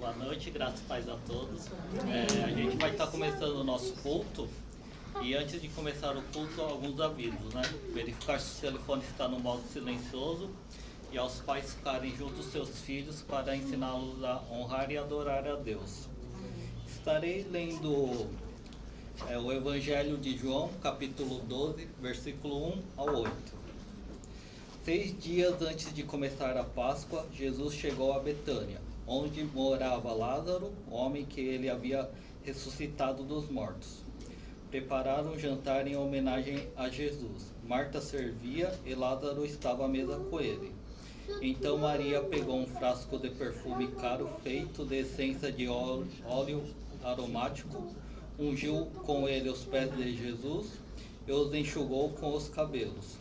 Boa noite, graças e paz a todos. A gente vai estar começando o nosso culto e antes de começar o culto, alguns avisos, né? Verificar se o telefone está no modo silencioso e aos pais ficarem junto dos seus filhos para ensiná-los a honrar e adorar a Deus. Estarei lendo o Evangelho de João, capítulo 12, versículo 1 ao 8. 6 dias antes de começar a Páscoa, Jesus chegou a Betânia, onde morava Lázaro, homem que ele havia ressuscitado dos mortos. Prepararam um jantar em homenagem a Jesus. Marta servia e Lázaro estava à mesa com ele. Então Maria pegou um frasco de perfume caro feito de essência de óleo aromático, ungiu com ele os pés de Jesus e os enxugou com os cabelos.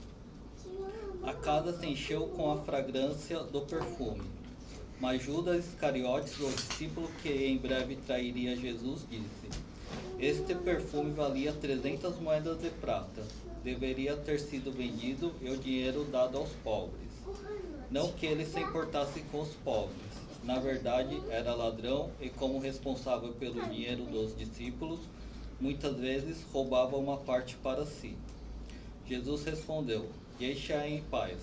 A casa se encheu com a fragrância do perfume. Mas Judas Iscariotes, o discípulo que em breve trairia Jesus, disse: este perfume valia 300 moedas de prata. Deveria ter sido vendido e o dinheiro dado aos pobres. Não que ele se importasse com os pobres. Na verdade, era ladrão e, como responsável pelo dinheiro dos discípulos, muitas vezes roubava uma parte para si. Jesus respondeu: deixa-a em paz.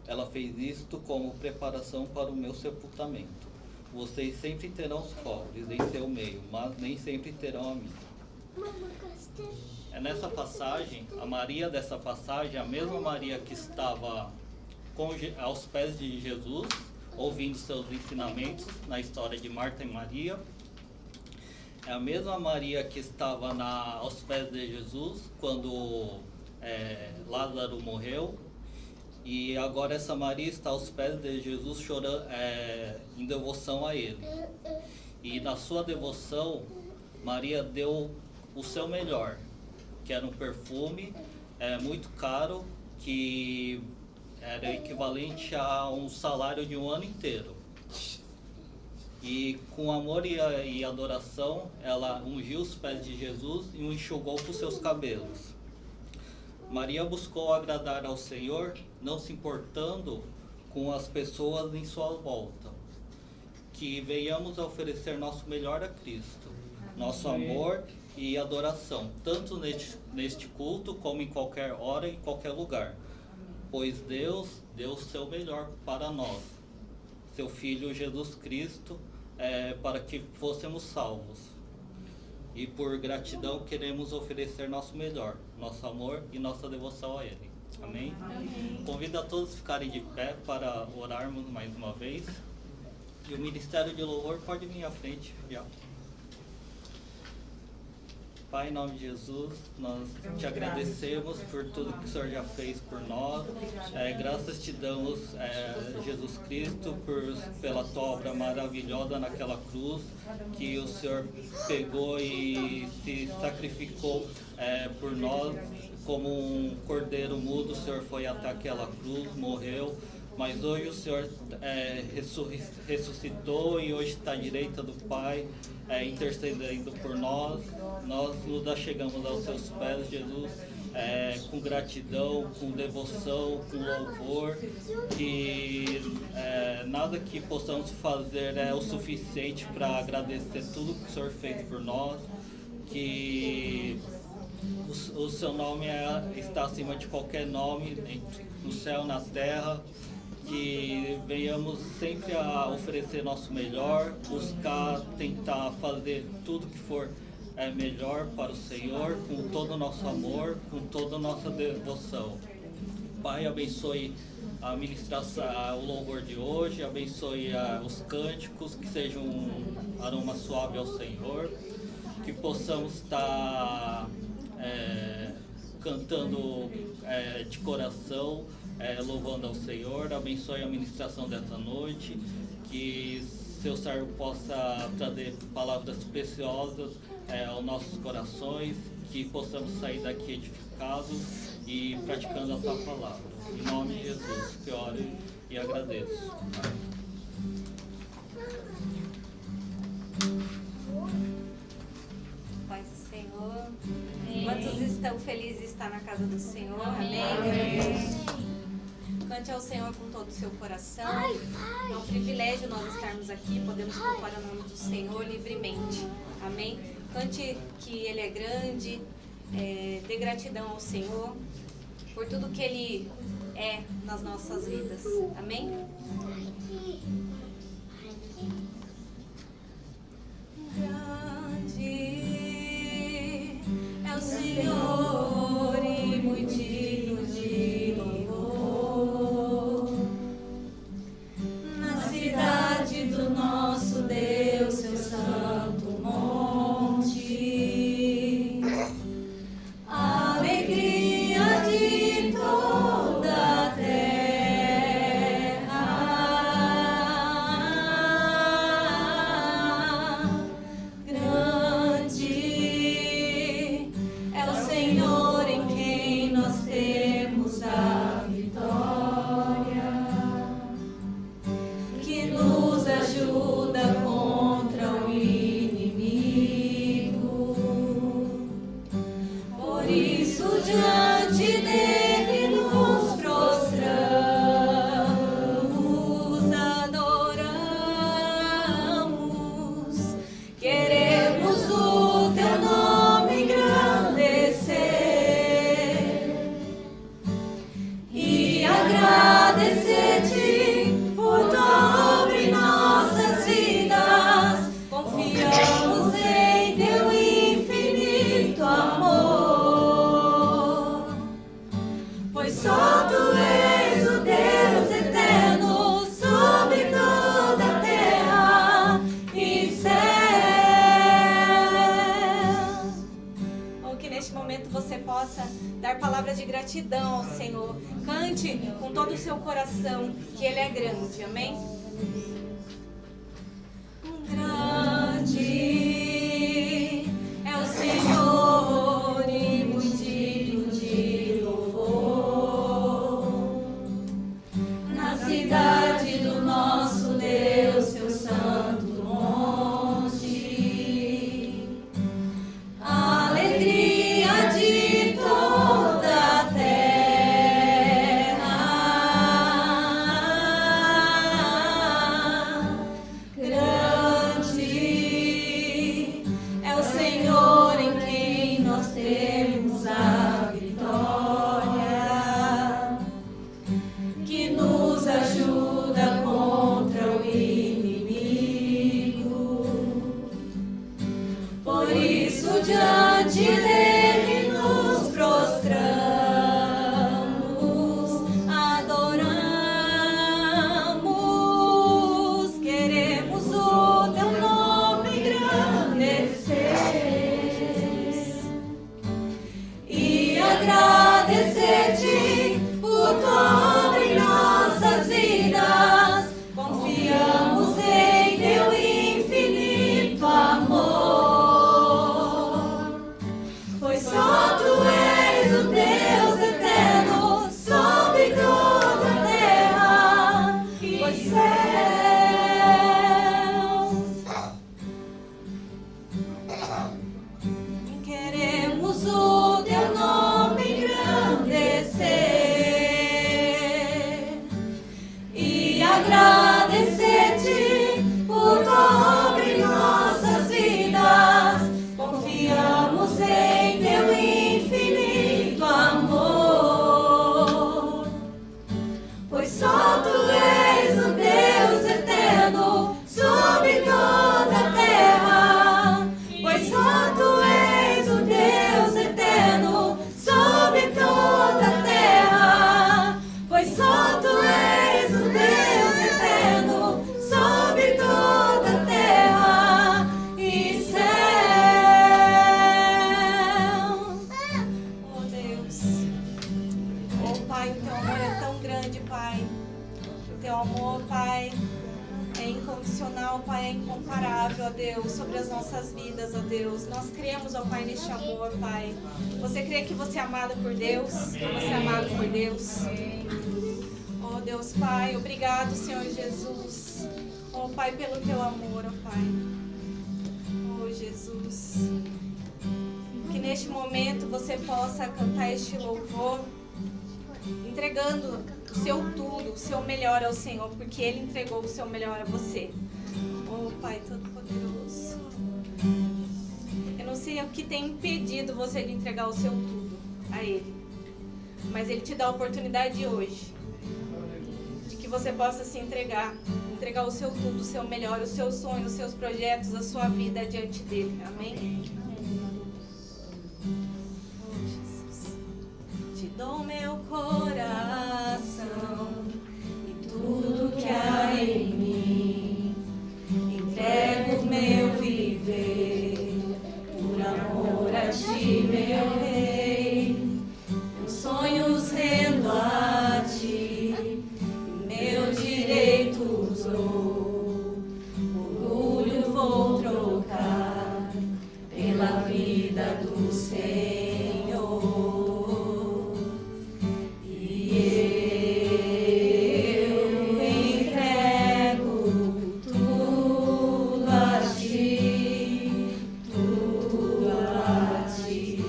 Ela fez isto como preparação para o meu sepultamento. Vocês sempre terão os pobres em seu meio, mas nem sempre terão a mim. Nessa passagem, a Maria dessa passagem, a mesma Maria que estava aos pés de Jesus, ouvindo seus ensinamentos na história de Marta e Maria. É a mesma Maria que estava aos pés de Jesus quando Lázaro morreu. E agora essa Maria está aos pés de Jesus chorando em devoção a ele. E na sua devoção, Maria deu o seu melhor, que era um perfume muito caro, que era equivalente a um salário de um ano inteiro. E com amor e adoração, ela ungiu os pés de Jesus e o enxugou com seus cabelos. Maria buscou agradar ao Senhor, não se importando com as pessoas em sua volta. Que venhamos a oferecer nosso melhor a Cristo, nosso amor e adoração, tanto neste culto como em qualquer hora e em qualquer lugar. Pois Deus deu o seu melhor para nós, seu Filho Jesus Cristo, para que fôssemos salvos. E por gratidão queremos oferecer nosso melhor, nosso amor e nossa devoção a Ele. Amém? Amém. Convido a todos a ficarem de pé para orarmos mais uma vez. E o Ministério de Louvor pode vir à frente já. Pai, em nome de Jesus, nós te agradecemos por tudo que o Senhor já fez por nós. Graças te damos, Jesus Cristo, pela tua obra maravilhosa naquela cruz, que o Senhor pegou e se sacrificou por nós. Como um cordeiro mudo, o Senhor foi até aquela cruz, morreu. Mas hoje o Senhor ressuscitou e hoje está à direita do Pai, intercedendo por nós. Nós nos achegamos aos seus pés, Jesus, com gratidão, com devoção, com louvor, que nada que possamos fazer é o suficiente para agradecer tudo que o Senhor fez por nós, que o seu nome está acima de qualquer nome, no céu, na terra. Que venhamos sempre a oferecer nosso melhor, buscar, tentar fazer tudo que for melhor para o Senhor, com todo o nosso amor, com toda a nossa devoção. Pai, abençoe a ministração, o louvor de hoje, abençoe os cânticos, que sejam um aroma suave ao Senhor, que possamos estar cantando de coração, louvando ao Senhor. Abençoe a ministração dessa noite, que seu servo possa trazer palavras preciosas aos nossos corações, que possamos sair daqui edificados e praticando a tua palavra. Em nome de Jesus que oro e agradeço. Paz do Senhor. Quantos estão felizes de estar na casa do Senhor? Amém. Cante ao Senhor com todo o seu coração. É um privilégio nós estarmos aqui, podemos cultuar o nome do Senhor livremente. Amém? Cante que Ele é grande, dê gratidão ao Senhor por tudo que Ele é nas nossas vidas. Amém? Grande é o Senhor e muito digno de louvor. Na cidade do nosso Deus, seu santo monte, a alegria de toda a terra. Grande é o Senhor em quem nós temos a vitória, que nos ajuda contra o inimigo. Por isso diante dele nos prostramos, adoramos, queremos o teu nome engrandecer e agradecer-te por tua obra em nossas vidas. Confiamos em teu infinito amor, pois só tu és o Deus eterno sobre toda a terra e céus. Ou que neste momento você possa dar palavras de gratidão ao Senhor. Cante com todo o seu coração que Ele é grande. Amém? Grande é o Senhor e muito digno de louvor. Na cidade do nosso Deus, seu santo monte, a alegria de toda a terra. Grande é o Senhor em quem nós temos a vitória, que nos ajuda contra o inimigo. Por isso diante dele nos prostramos, adoramos, queremos o teu nome engrandecer e agradecer-te por tua obra em nossas vidas. Confiamos em teu infinito amor, pois só tu és o Deus eterno sobre toda a terra e céus. Queremos o teu nome engrandecer e agradecer-te por tua obra em nossas vidas. Confiamos em teu infinito amor, pois só tu és o Deus eterno sobre toda a terra. Pois só tu és o Deus eterno sobre toda a terra. Pois só tu és o Deus eterno sobre toda a terra e céus. Oh Deus, oh Pai, o teu amor é tão grande, Pai. O teu amor, Pai, é incondicional, Pai, é incomparável, ó Deus, sobre as nossas vidas, ó Deus. Nós cremos, ó Pai, neste amor, Pai. Você crê que você é amado por Deus? Que você é amado por Deus? Ó Deus, Pai, obrigado, Senhor Jesus. Ó Pai, pelo teu amor, ó Pai. Ó Jesus. Que neste momento você possa cantar este louvor, entregando o seu tudo, o seu melhor ao Senhor, porque Ele entregou o seu melhor a você. Oh, Pai Todo-Poderoso. Eu não sei o que tem impedido você de entregar o seu tudo a Ele, mas Ele te dá a oportunidade hoje de que você possa se entregar o seu tudo, o seu melhor, os seus sonhos, os seus projetos, a sua vida diante dele. Amém? Oh, Jesus. Te dou meu coração e tudo que há em mim. Entrego meu viver por amor a ti, meu Rei. Meus sonhos rendo a ti, meu direito usou. Orgulho vou trocar pela vida do Senhor. E eu entrego tudo a ti, tudo a ti.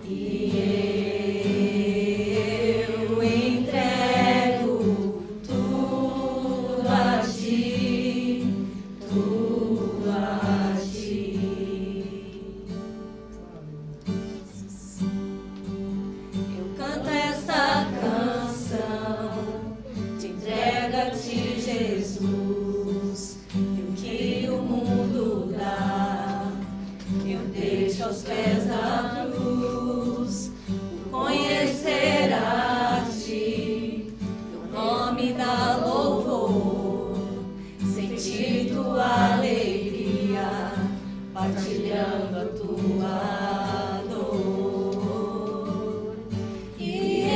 E eu entrego tudo a ti, tudo a ti. Eu canto esta canção, te entrego a ti, Jesus. E o que o mundo dá, eu deixo aos pés da cruz. O conhecer a ti, teu nome dá louvor. Sentir tua alegria, partilhando a tua dor. E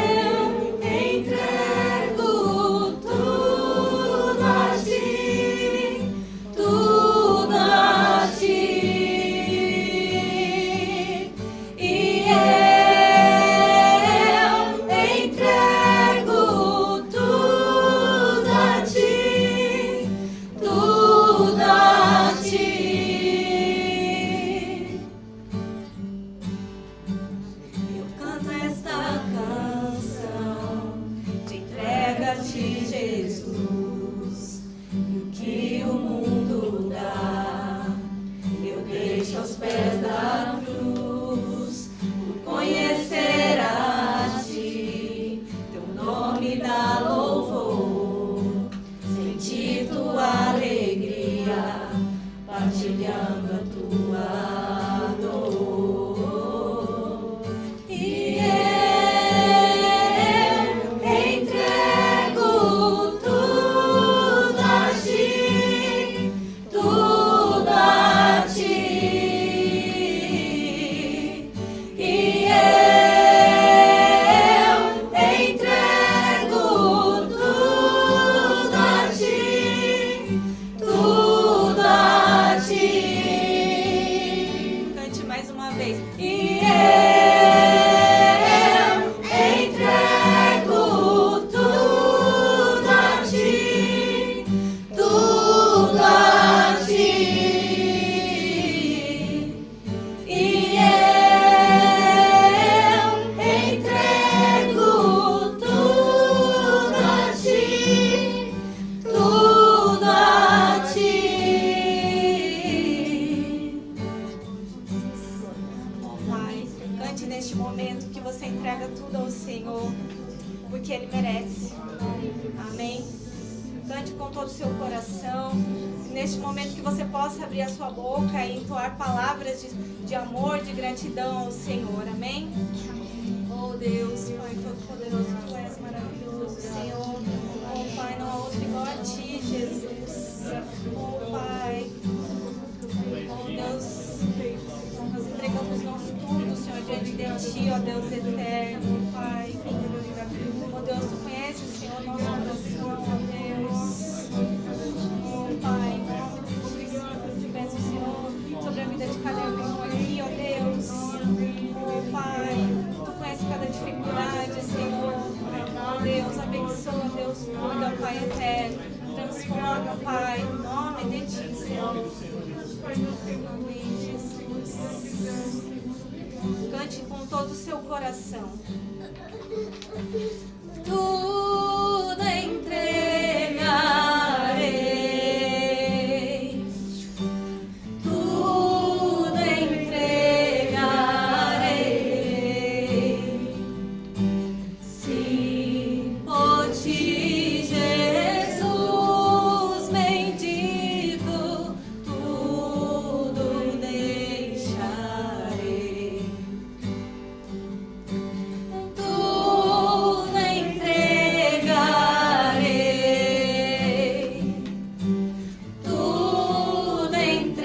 eu entrego tudo a ti, tudo a ti. E eu entrego tudo a ti, tudo a ti. Eu canto esta canção, te entrego a ti, Jesus. E o que o mundo dá, eu deixo aos pés da cruz. Por conhecer a ti, teu nome dá louvor. Sentir tua alegria, partilhando a tua dor. E eu entrego tudo a ti, tudo a ti. E eu entrego tudo a ti, tudo a ti. Cante mais uma vez. E eu entrego tudo a ti, tudo a ti. E eu entrego tudo a ti, tudo a ti. Oh, Pai, cante neste momento que você entrega tudo ao Senhor, porque Ele merece. Amém? Cante com todo o seu coração. Neste momento que você possa abrir a sua boca e entoar palavras de amor, de gratidão ao Senhor. Amém? Oh Deus, Pai Todo-Poderoso, Tu és maravilhoso, Senhor. Oh Pai, não há outro igual a Ti, Jesus. Oh Pai. Oh Deus, nós entregamos nosso tudo, Senhor, diante de Ti, ó Deus eterno, Pai. Oh Deus, Tu conheces, Senhor, nosso coração, ó Deus. Oh Pai, em nome de Jesus, eu te peço, Senhor, sobre a vida de cada irmão aqui, ó Deus. Oh Pai, Tu conheces cada dificuldade, Senhor. Oh Deus, abençoa, Deus, cuida, Pai eterno. Transforma, Pai, em nome de Ti, Senhor. Amém, Jesus. Cante com todo o seu coração. Tudo entregarei, tudo entregarei. Sim, por ti, Jesus bendito, tudo deixarei. Tudo entregarei, tudo entregarei.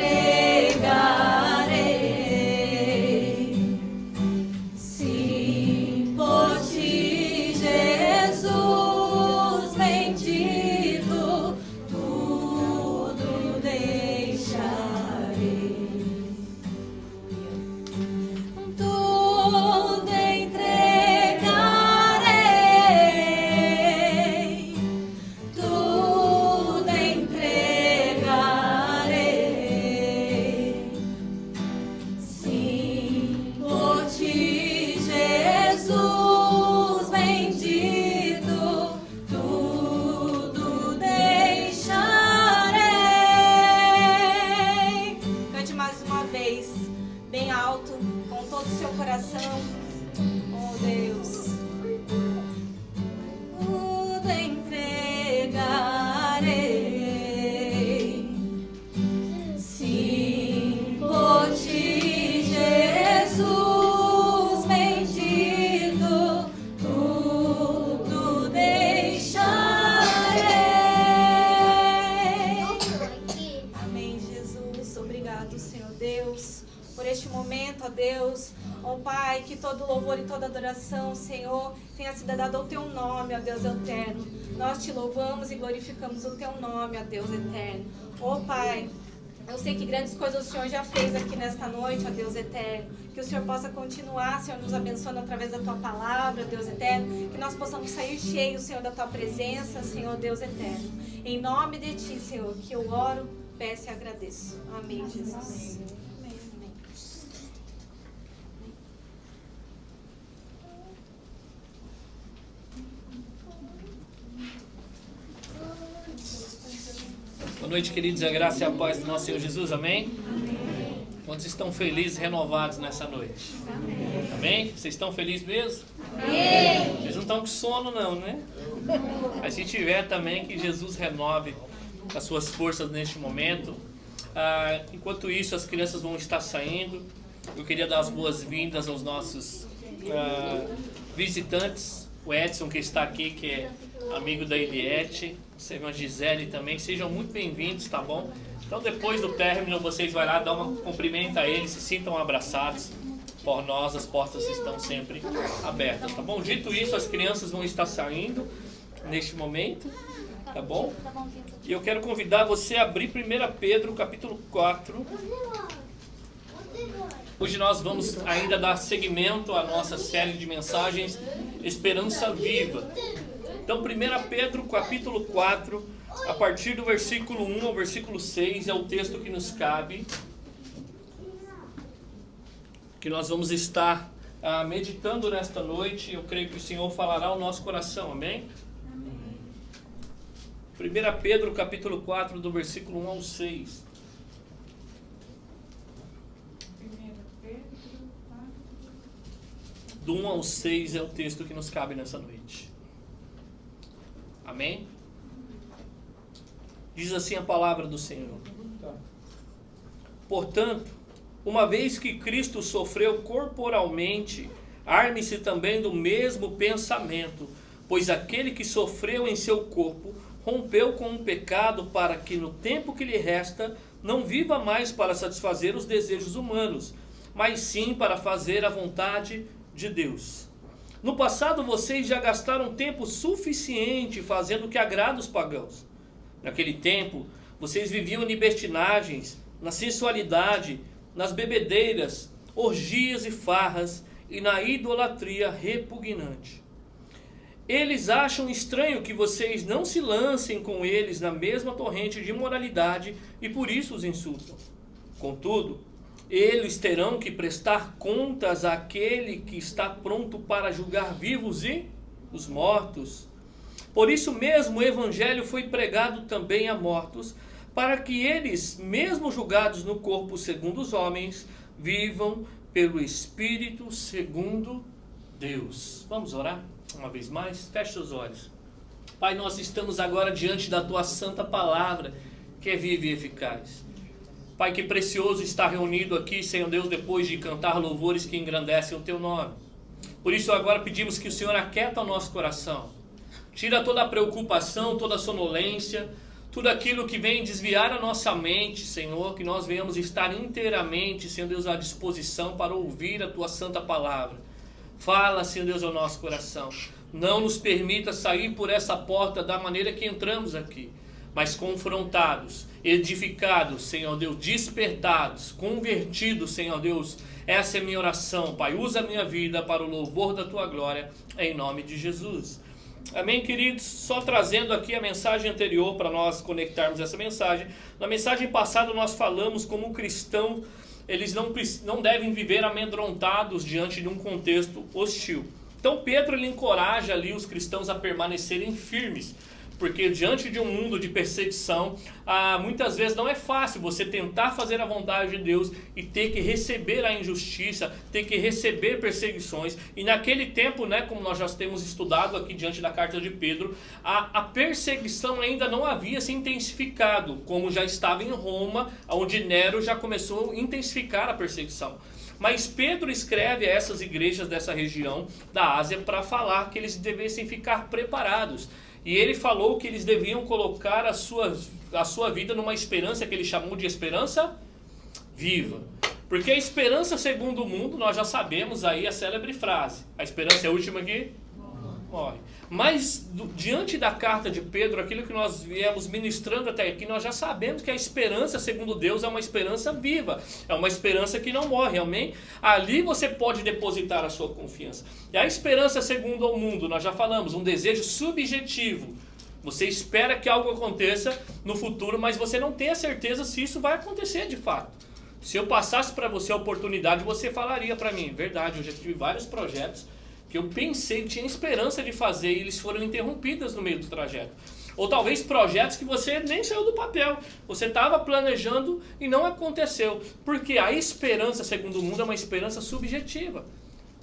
Sim, por ti, Jesus bendito, tudo deixarei. Tudo entregarei, tudo entregarei. Sim, por ti, Jesus bendito, tudo deixarei. Cante mais uma vez, bem alto, com todo o seu coração. Oh Deus, tudo entregarei. Sim, por ti, Jesus bendito, tudo deixarei. Amém, Jesus. Obrigado, Senhor Deus, por este momento, ó Deus. Ó Pai, que todo louvor e toda adoração, Senhor, tenha sido dado ao Teu nome, ó Deus eterno. Nós te louvamos e glorificamos o Teu nome, ó Deus eterno. Ó Pai, eu sei que grandes coisas o Senhor já fez aqui nesta noite, ó Deus eterno. Que o Senhor possa continuar, Senhor, nos abençoando através da Tua palavra, Deus eterno. Que nós possamos sair cheios, Senhor, da Tua presença, Senhor, Deus eterno. Em nome de Ti, Senhor, que eu oro, peço e agradeço. Amém, Jesus. Amém. Boa noite, queridos, a graça e a paz do nosso Senhor Jesus, amém? Quantos estão felizes, renovados nessa noite? Amém? Vocês estão felizes mesmo? Amém! Vocês não estão com sono não, né? Mas se tiver também, que Jesus renove as suas forças neste momento. Enquanto isso, as crianças vão estar saindo. Eu queria dar as boas-vindas aos nossos visitantes. O Edson, que está aqui, que é amigo da Eliette, a irmã Gisele também, sejam muito bem-vindos, tá bom? Então depois do término vocês vão lá, dar uma cumprimenta a eles, se sintam abraçados por nós, as portas estão sempre abertas, tá bom? Dito isso, as crianças vão estar saindo neste momento, tá bom? E eu quero convidar você a abrir 1 Pedro capítulo 4. Hoje nós vamos ainda dar seguimento à nossa série de mensagens Esperança Viva. Então 1 Pedro capítulo 4, a partir do versículo 1 ao versículo 6 é o texto que nos cabe, que nós vamos estar meditando nesta noite. Eu creio que o Senhor falará ao nosso coração, amém? 1 Pedro capítulo 4, do versículo 1 ao 6. Do 1 ao 6 é o texto que nos cabe nessa noite. Amém? Diz assim a palavra do Senhor. Portanto, uma vez que Cristo sofreu corporalmente, arme-se também do mesmo pensamento, pois aquele que sofreu em seu corpo rompeu com o pecado, para que no tempo que lhe resta não viva mais para satisfazer os desejos humanos, mas sim para fazer a vontade de Deus. No passado vocês já gastaram tempo suficiente fazendo o que agrada os pagãos. Naquele tempo vocês viviam em libertinagens, na sensualidade, nas bebedeiras, orgias e farras e na idolatria repugnante. Eles acham estranho que vocês não se lancem com eles na mesma torrente de imoralidade e por isso os insultam. Contudo, eles terão que prestar contas àquele que está pronto para julgar vivos e os mortos. Por isso mesmo o evangelho foi pregado também a mortos, para que eles, mesmo julgados no corpo segundo os homens, vivam pelo Espírito segundo Deus. Vamos orar uma vez mais? Feche seus olhos. Pai, nós estamos agora diante da Tua santa palavra, que é viva e eficaz. Pai, que precioso estar reunido aqui, Senhor Deus, depois de cantar louvores que engrandecem o Teu nome. Por isso agora pedimos que o Senhor aquieta o nosso coração. Tira toda a preocupação, toda a sonolência, tudo aquilo que vem desviar a nossa mente, Senhor, que nós venhamos estar inteiramente, Senhor Deus, à disposição para ouvir a Tua santa palavra. Fala, Senhor Deus, ao nosso coração. Não nos permita sair por essa porta da maneira que entramos aqui, mas confrontados, edificados, Senhor Deus, despertados, convertidos, Senhor Deus. Essa é a minha oração, Pai. Usa a minha vida para o louvor da Tua glória, em nome de Jesus. Amém, queridos? Só trazendo aqui a mensagem anterior para nós conectarmos essa mensagem. Na mensagem passada nós falamos como cristão, eles não devem viver amedrontados diante de um contexto hostil. Então Pedro ele encoraja ali os cristãos a permanecerem firmes, porque diante de um mundo de perseguição, muitas vezes não é fácil você tentar fazer a vontade de Deus e ter que receber a injustiça, ter que receber perseguições. E naquele tempo, né, como nós já temos estudado aqui diante da carta de Pedro, a perseguição ainda não havia se intensificado, como já estava em Roma, onde Nero já começou a intensificar a perseguição. Mas Pedro escreve a essas igrejas dessa região da Ásia para falar que eles devessem ficar preparados. E ele falou que eles deviam colocar a sua vida numa esperança que ele chamou de esperança viva. Porque a esperança segundo o mundo, nós já sabemos aí a célebre frase: a esperança é a última que morre. Mas diante da carta de Pedro, aquilo que nós viemos ministrando até aqui, nós já sabemos que a esperança segundo Deus é uma esperança viva, é uma esperança que não morre, amém? Ali você pode depositar a sua confiança. E a esperança segundo o mundo, nós já falamos, um desejo subjetivo. Você espera que algo aconteça no futuro, mas você não tem a certeza se isso vai acontecer de fato. Se eu passasse para você a oportunidade, você falaria para mim: verdade, eu já tive vários projetos que eu pensei, tinha esperança de fazer, e eles foram interrompidos no meio do trajeto. Ou talvez projetos que você nem saiu do papel, você estava planejando e não aconteceu. Porque a esperança, segundo o mundo, é uma esperança subjetiva.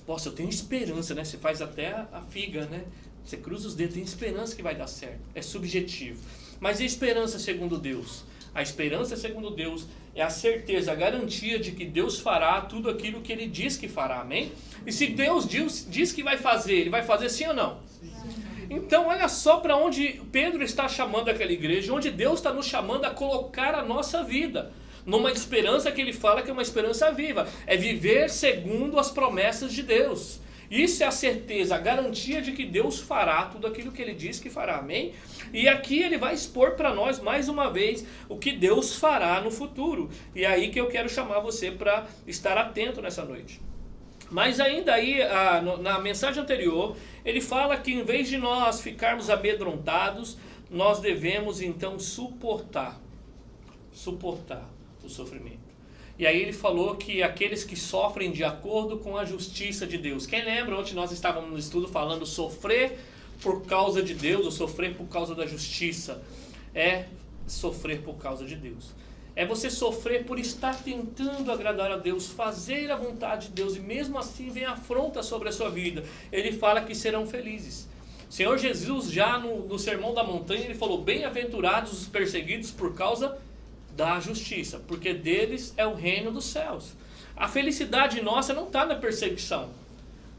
Nossa, eu tenho esperança, né? Você faz até a figa, né? Você cruza os dedos, tem esperança que vai dar certo. É subjetivo. Mas e a esperança segundo Deus? A esperança segundo Deus é a certeza, a garantia de que Deus fará tudo aquilo que Ele diz que fará, amém? E se Deus diz que vai fazer, Ele vai fazer sim ou não? Então olha só para onde Pedro está chamando aquela igreja, onde Deus está nos chamando a colocar a nossa vida, numa esperança que Ele fala que é uma esperança viva, é viver segundo as promessas de Deus. Isso é a certeza, a garantia de que Deus fará tudo aquilo que Ele diz que fará, amém? E aqui ele vai expor para nós, mais uma vez, o que Deus fará no futuro. E é aí que eu quero chamar você para estar atento nessa noite. Mas ainda aí, na mensagem anterior, ele fala que em vez de nós ficarmos amedrontados, nós devemos então suportar o sofrimento. E aí ele falou que aqueles que sofrem de acordo com a justiça de Deus. Quem lembra, ontem nós estávamos no estudo falando sofrer por causa de Deus, ou sofrer por causa da justiça. É sofrer por causa de Deus. É você sofrer por estar tentando agradar a Deus, fazer a vontade de Deus, e mesmo assim vem afronta sobre a sua vida. Ele fala que serão felizes. O Senhor Jesus já no Sermão da Montanha, ele falou: bem-aventurados os perseguidos por causa da justiça, porque deles é o reino dos céus. A felicidade nossa não está na perseguição.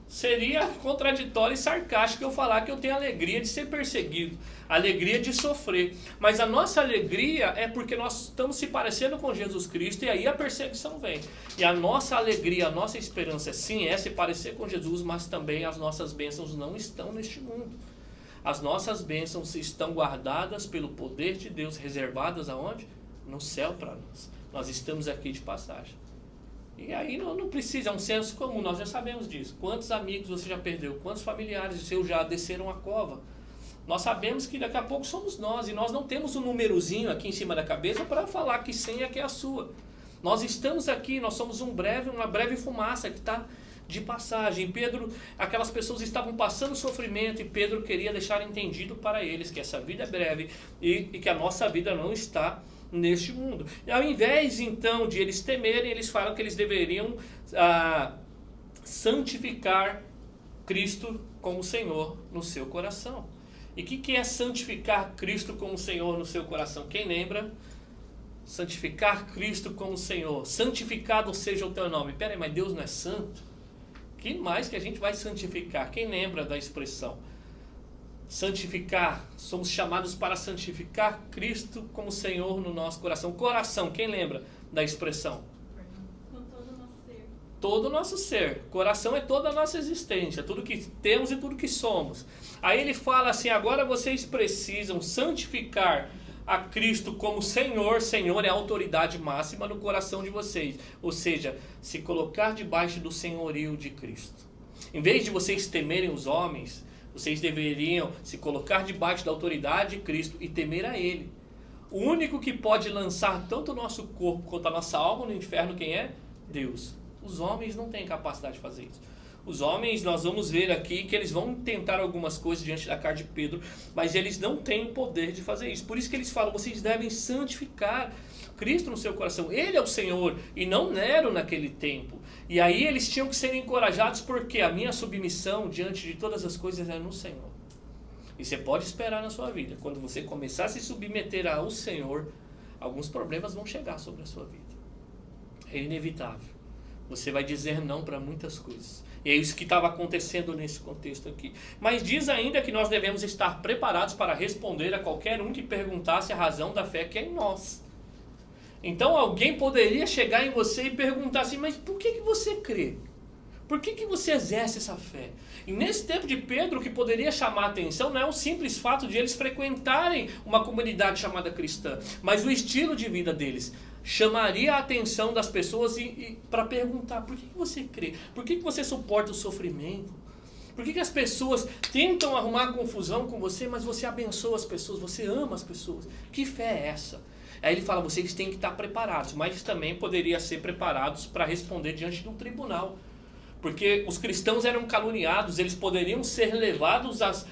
Seria contraditório e sarcástico eu falar que eu tenho alegria de ser perseguido, alegria de sofrer. Mas a nossa alegria é porque nós estamos se parecendo com Jesus Cristo, e aí a perseguição vem. E a nossa alegria, a nossa esperança, sim, é se parecer com Jesus, mas também as nossas bênçãos não estão neste mundo. As nossas bênçãos estão guardadas pelo poder de Deus, reservadas aonde? No céu para nós. Nós estamos aqui de passagem. E aí não precisa, é um senso comum, nós já sabemos disso. Quantos amigos você já perdeu? Quantos familiares seus já desceram a cova? Nós sabemos que daqui a pouco somos nós, e nós não temos um númerozinho aqui em cima da cabeça para falar que senha que é a sua. Nós estamos aqui, nós somos uma breve fumaça que está de passagem. Pedro, aquelas pessoas estavam passando sofrimento e Pedro queria deixar entendido para eles que essa vida é breve e que a nossa vida não está neste mundo. E ao invés então de eles temerem, eles falam que eles deveriam santificar Cristo como Senhor no seu coração. E o que é santificar Cristo como Senhor no seu coração? Quem lembra? Santificar Cristo como Senhor. Santificado seja o teu nome. Peraí, mas Deus não é santo? Que mais que a gente vai santificar? Quem lembra da expressão? Santificar. Somos chamados para santificar Cristo como Senhor no nosso coração. Coração, quem lembra da expressão? Com todo o nosso ser. Todo o nosso ser. Coração é toda a nossa existência, tudo que temos e tudo que somos. Aí ele fala assim, agora vocês precisam santificar a Cristo como Senhor. Senhor é a autoridade máxima no coração de vocês. Ou seja, se colocar debaixo do senhorio de Cristo. Em vez de vocês temerem os homens, vocês deveriam se colocar debaixo da autoridade de Cristo e temer a Ele. O único que pode lançar tanto o nosso corpo quanto a nossa alma no inferno, quem é? Deus. Os homens não têm capacidade de fazer isso. Os homens, nós vamos ver aqui que eles vão tentar algumas coisas diante da cara de Pedro, mas eles não têm o poder de fazer isso. Por isso que eles falam, vocês devem santificar Cristo no seu coração. Ele é o Senhor e não Nero naquele tempo. E aí eles tinham que ser encorajados porque a minha submissão diante de todas as coisas é no Senhor. E você pode esperar na sua vida, quando você começar a se submeter ao Senhor, alguns problemas vão chegar sobre a sua vida. É inevitável. Você vai dizer não para muitas coisas. E é isso que estava acontecendo nesse contexto aqui. Mas diz ainda que nós devemos estar preparados para responder a qualquer um que perguntasse a razão da fé que é em nós. Então alguém poderia chegar em você e perguntar assim, mas por que você crê? Por que você exerce essa fé? E nesse tempo de Pedro, o que poderia chamar a atenção não é o simples fato de eles frequentarem uma comunidade chamada cristã, mas o estilo de vida deles. Chamaria a atenção das pessoas para perguntar, por que você crê? Por que você suporta o sofrimento? Por que as pessoas tentam arrumar confusão com você, mas você abençoa as pessoas, você ama as pessoas? Que fé é essa? Aí ele fala, vocês têm que estar preparados, mas também poderia ser preparados para responder diante de um tribunal. Porque os cristãos eram caluniados, eles poderiam ser levados às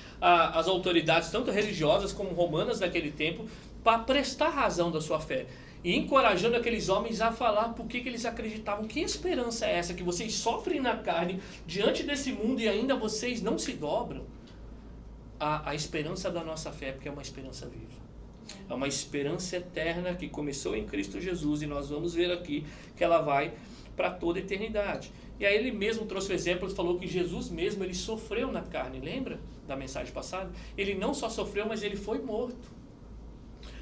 autoridades, tanto religiosas como romanas daquele tempo, para prestar razão da sua fé. E encorajando aqueles homens a falar por que eles acreditavam. Que esperança é essa? Que vocês sofrem na carne diante desse mundo e ainda vocês não se dobram? A esperança da nossa fé, porque é uma esperança viva. É uma esperança eterna que começou em Cristo Jesus e nós vamos ver aqui que ela vai para toda a eternidade. E aí ele mesmo trouxe o exemplo, ele falou que Jesus mesmo, ele sofreu na carne, lembra da mensagem passada? Ele não só sofreu, mas ele foi morto.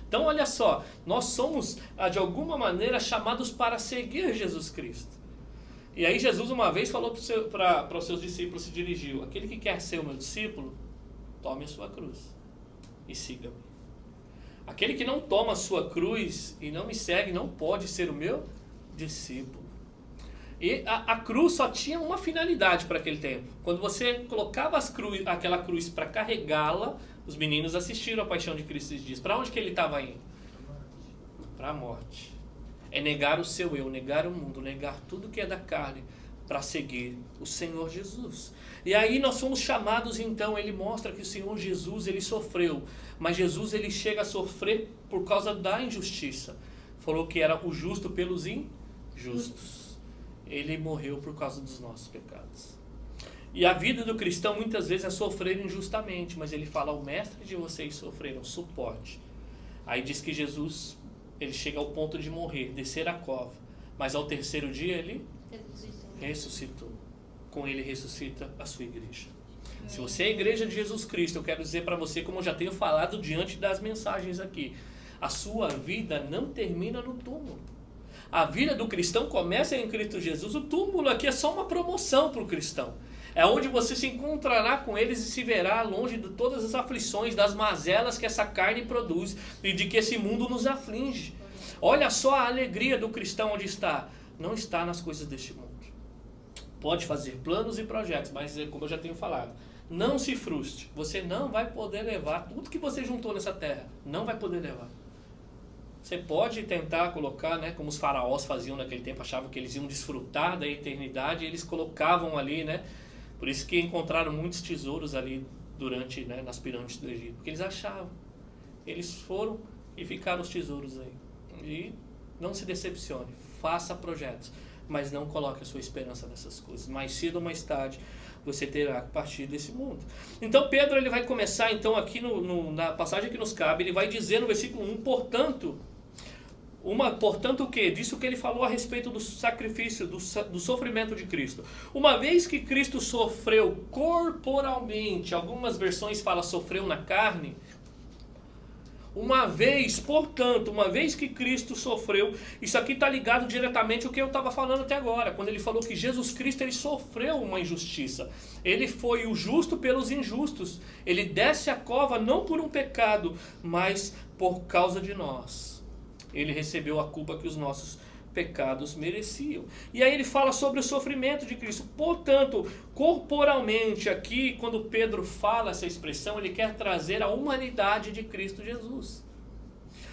Então olha só, nós somos de alguma maneira chamados para seguir Jesus Cristo. E aí Jesus uma vez falou para os seus discípulos, se dirigiu, aquele que quer ser o meu discípulo, tome a sua cruz e siga-me. Aquele que não toma a sua cruz e não me segue não pode ser o meu discípulo. E a cruz só tinha uma finalidade para aquele tempo. Quando você colocava aquela cruz para carregá-la, os meninos assistiram a Paixão de Cristo esses dias. Para onde que ele estava indo? Para a morte. É negar o seu eu, negar o mundo, negar tudo que é da carne para seguir o Senhor Jesus. E aí nós fomos chamados então, ele mostra que o Senhor Jesus, ele sofreu. Mas Jesus, ele chega a sofrer por causa da injustiça. Falou que era o justo pelos injustos. Ele morreu por causa dos nossos pecados. E a vida do cristão muitas vezes é sofrer injustamente, mas ele fala, o mestre de vocês sofreram, suporte. Aí diz que Jesus, ele chega ao ponto de morrer, descer a cova, mas ao terceiro dia ele ressuscitou. Com ele ressuscita a sua igreja. Se você é a igreja de Jesus Cristo, eu quero dizer para você, como eu já tenho falado diante das mensagens aqui, a sua vida não termina no túmulo. A vida do cristão começa em Cristo Jesus. O túmulo aqui é só uma promoção para o cristão. É onde você se encontrará com eles e se verá longe de todas as aflições, das mazelas que essa carne produz e de que esse mundo nos aflige. Olha só a alegria do cristão onde está. Não está nas coisas deste mundo. Pode fazer planos e projetos, mas como eu já tenho falado, não se frustre. Você não vai poder levar tudo que você juntou nessa terra. Não vai poder levar. Você pode tentar colocar, né, como os faraós faziam naquele tempo, achavam que eles iam desfrutar da eternidade, e eles colocavam ali, né? Por isso que encontraram muitos tesouros ali durante, né, nas pirâmides do Egito, porque eles achavam. Eles foram e ficaram os tesouros aí. E não se decepcione, faça projetos, mas não coloque a sua esperança nessas coisas. Mais cedo ou mais tarde, você terá que partir desse mundo. Então Pedro ele vai começar então aqui na passagem que nos cabe, ele vai dizer no versículo 1, portanto o que? Disso que ele falou a respeito do sacrifício, do sofrimento de Cristo. Uma vez que Cristo sofreu corporalmente, algumas versões falam sofreu na carne. Portanto, uma vez que Cristo sofreu, isso aqui está ligado diretamente ao que eu estava falando até agora, quando ele falou que Jesus Cristo ele sofreu uma injustiça. Ele foi o justo pelos injustos. Ele desce a cova não por um pecado, mas por causa de nós. Ele recebeu a culpa que os nossos pecados mereciam. E aí ele fala sobre o sofrimento de Cristo. Portanto, corporalmente aqui, quando Pedro fala essa expressão, ele quer trazer a humanidade de Cristo Jesus.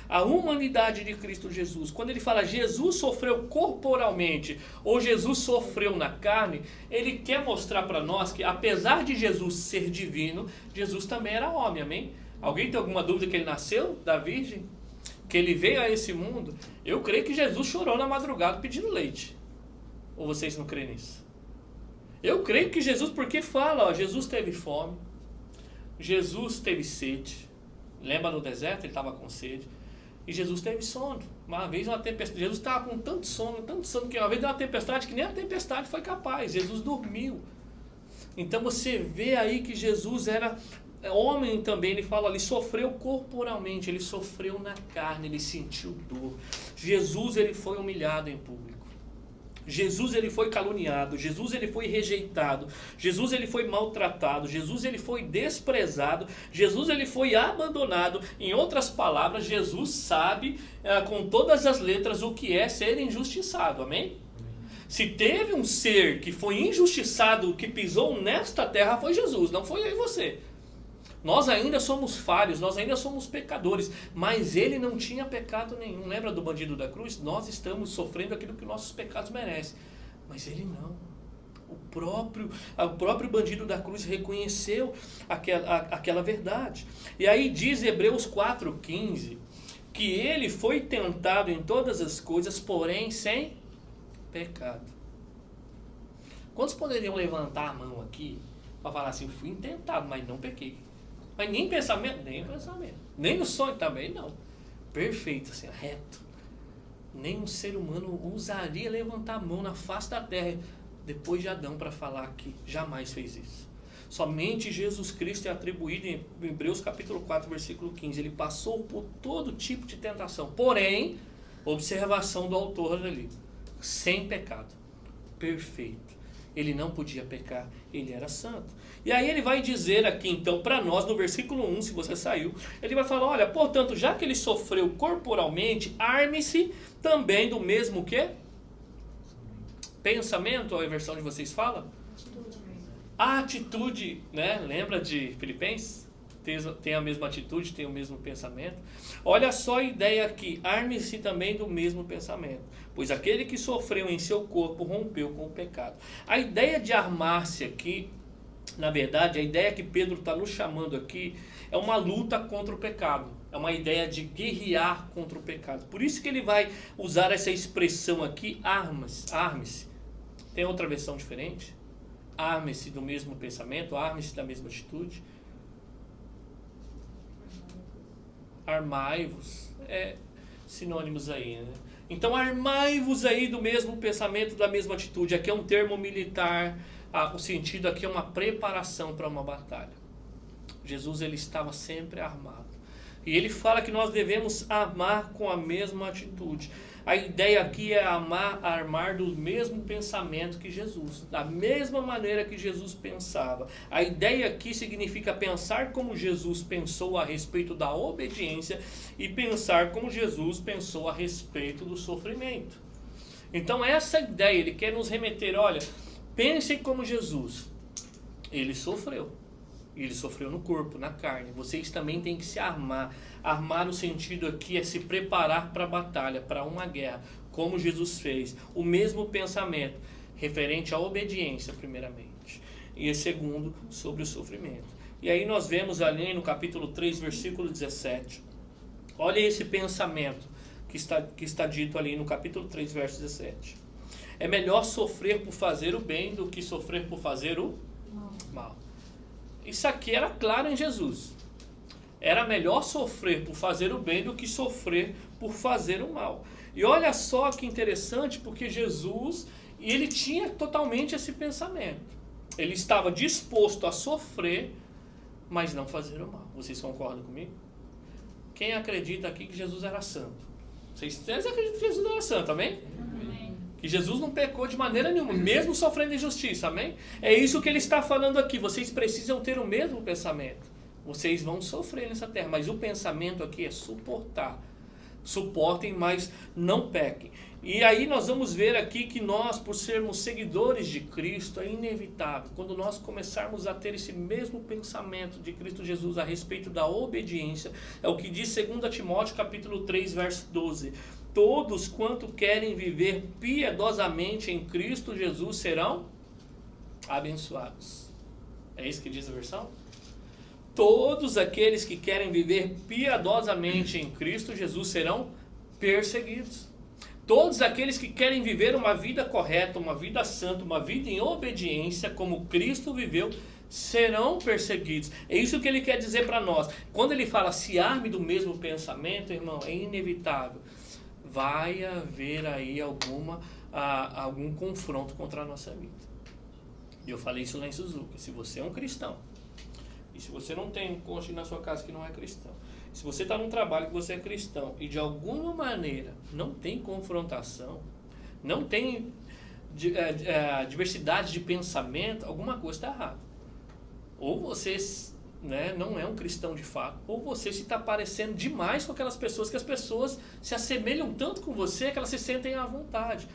A humanidade de Cristo Jesus. Quando ele fala Jesus sofreu corporalmente ou Jesus sofreu na carne, ele quer mostrar para nós que apesar de Jesus ser divino, Jesus também era homem, amém? Alguém tem alguma dúvida que ele nasceu da Virgem? Que ele veio a esse mundo? Eu creio que Jesus chorou na madrugada pedindo leite. Ou vocês não creem nisso? Eu creio que Jesus, porque fala, ó, Jesus teve fome, Jesus teve sede. Lembra no deserto? Ele estava com sede. E Jesus teve sono. Uma vez uma tempestade, Jesus estava com tanto sono, que uma vez deu uma tempestade que nem a tempestade foi capaz. Jesus dormiu. Então você vê aí que Jesus era homem também. Ele fala ali, sofreu corporalmente, ele sofreu na carne, ele sentiu dor. Jesus ele foi humilhado em público. Jesus ele foi caluniado, Jesus ele foi rejeitado, Jesus ele foi maltratado, Jesus ele foi desprezado, Jesus ele foi abandonado. Em outras palavras, Jesus sabe com todas as letras o que é ser injustiçado, amém? Se teve um ser que foi injustiçado, que pisou nesta terra, foi Jesus, não foi eu e você. Nós ainda somos falhos, nós ainda somos pecadores, mas ele não tinha pecado nenhum. Lembra do bandido da cruz? Nós estamos sofrendo aquilo que nossos pecados merecem, mas ele não. O próprio bandido da cruz reconheceu aquela verdade. E aí diz Hebreus 4,15, que ele foi tentado em todas as coisas, porém sem pecado. Quantos poderiam levantar a mão aqui para falar assim, fui tentado, mas não pequei? Mas nem pensamento, nem no sonho também não. Perfeito, assim, reto. Nenhum ser humano ousaria levantar a mão na face da terra depois de Adão para falar que jamais fez isso. Somente Jesus Cristo é atribuído em Hebreus capítulo 4, versículo 15. Ele passou por todo tipo de tentação. Porém, observação do autor ali, sem pecado, perfeito. Ele não podia pecar, ele era santo. E aí ele vai dizer aqui então para nós no versículo 1, se você saiu, ele vai falar, olha, portanto, já que ele sofreu corporalmente, arme-se também do mesmo que? Pensamento, a versão de vocês fala? Atitude, né? Lembra de Filipenses? Tem a mesma atitude, tem o mesmo pensamento. Olha só a ideia aqui, arme-se também do mesmo pensamento, pois aquele que sofreu em seu corpo rompeu com o pecado. A ideia de armar-se aqui, na verdade, a ideia que Pedro está nos chamando aqui, é uma luta contra o pecado, é uma ideia de guerrear contra o pecado. Por isso que ele vai usar essa expressão aqui, arme-se. Tem outra versão diferente? Arme-se do mesmo pensamento, arme-se da mesma atitude. Armai-vos, sinônimos aí, né? Então armai-vos aí do mesmo pensamento, da mesma atitude. Aqui é um termo militar, o sentido aqui é uma preparação para uma batalha. Jesus ele estava sempre armado. E ele fala que nós devemos armar com a mesma atitude. A ideia aqui é armar do mesmo pensamento que Jesus, da mesma maneira que Jesus pensava. A ideia aqui significa pensar como Jesus pensou a respeito da obediência e pensar como Jesus pensou a respeito do sofrimento. Então essa ideia, ele quer nos remeter, olha, pensem como Jesus, ele sofreu. E ele sofreu no corpo, na carne. Vocês também têm que se armar. Armar no sentido aqui é se preparar para a batalha, para uma guerra, como Jesus fez. O mesmo pensamento, referente à obediência, primeiramente. E segundo, sobre o sofrimento. E aí nós vemos ali no capítulo 3, versículo 17. Olha esse pensamento que está dito ali no capítulo 3, verso 17. É melhor sofrer por fazer o bem do que sofrer por fazer o mal. Isso aqui era claro em Jesus. Era melhor sofrer por fazer o bem do que sofrer por fazer o mal. E olha só que interessante, porque Jesus, ele tinha totalmente esse pensamento. Ele estava disposto a sofrer, mas não fazer o mal. Vocês concordam comigo? Quem acredita aqui que Jesus era santo? Vocês acreditam que Jesus era santo, amém? Que Jesus não pecou de maneira nenhuma, mesmo sofrendo injustiça, amém? É isso que ele está falando aqui. Vocês precisam ter o mesmo pensamento. Vocês vão sofrer nessa terra, mas o pensamento aqui é suportar. Suportem, mas não pequem. E aí nós vamos ver aqui que nós, por sermos seguidores de Cristo, é inevitável. Quando nós começarmos a ter esse mesmo pensamento de Cristo Jesus a respeito da obediência, é o que diz 2 Timóteo capítulo 3, verso 12. Todos quanto querem viver piedosamente em Cristo Jesus serão abençoados. É isso que diz a versão? Todos aqueles que querem viver piedosamente em Cristo Jesus serão perseguidos. Todos aqueles que querem viver uma vida correta, uma vida santa, uma vida em obediência, como Cristo viveu, serão perseguidos. É isso que ele quer dizer para nós. Quando ele fala se arme do mesmo pensamento, irmão, é inevitável. Vai haver aí algum confronto contra a nossa vida. E eu falei isso lá em Suzuka. Se você é um cristão, e se você não tem um cônjuge na sua casa que não é cristão, se você está num trabalho que você é cristão e de alguma maneira não tem confrontação, não tem diversidade de pensamento, alguma coisa está errada. Ou você não é um cristão de fato, ou você se está parecendo demais com aquelas pessoas, que as pessoas se assemelham tanto com você que elas se sentem à vontade.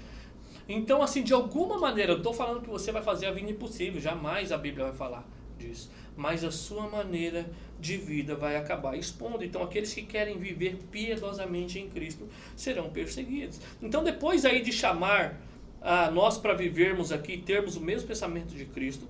Então, assim, de alguma maneira, eu estou falando que você vai fazer a vida impossível, jamais a Bíblia vai falar disso. Mas a sua maneira de vida vai acabar expondo. Então, aqueles que querem viver piedosamente em Cristo serão perseguidos. Então, depois aí de chamar nós para vivermos aqui, termos o mesmo pensamento de Cristo,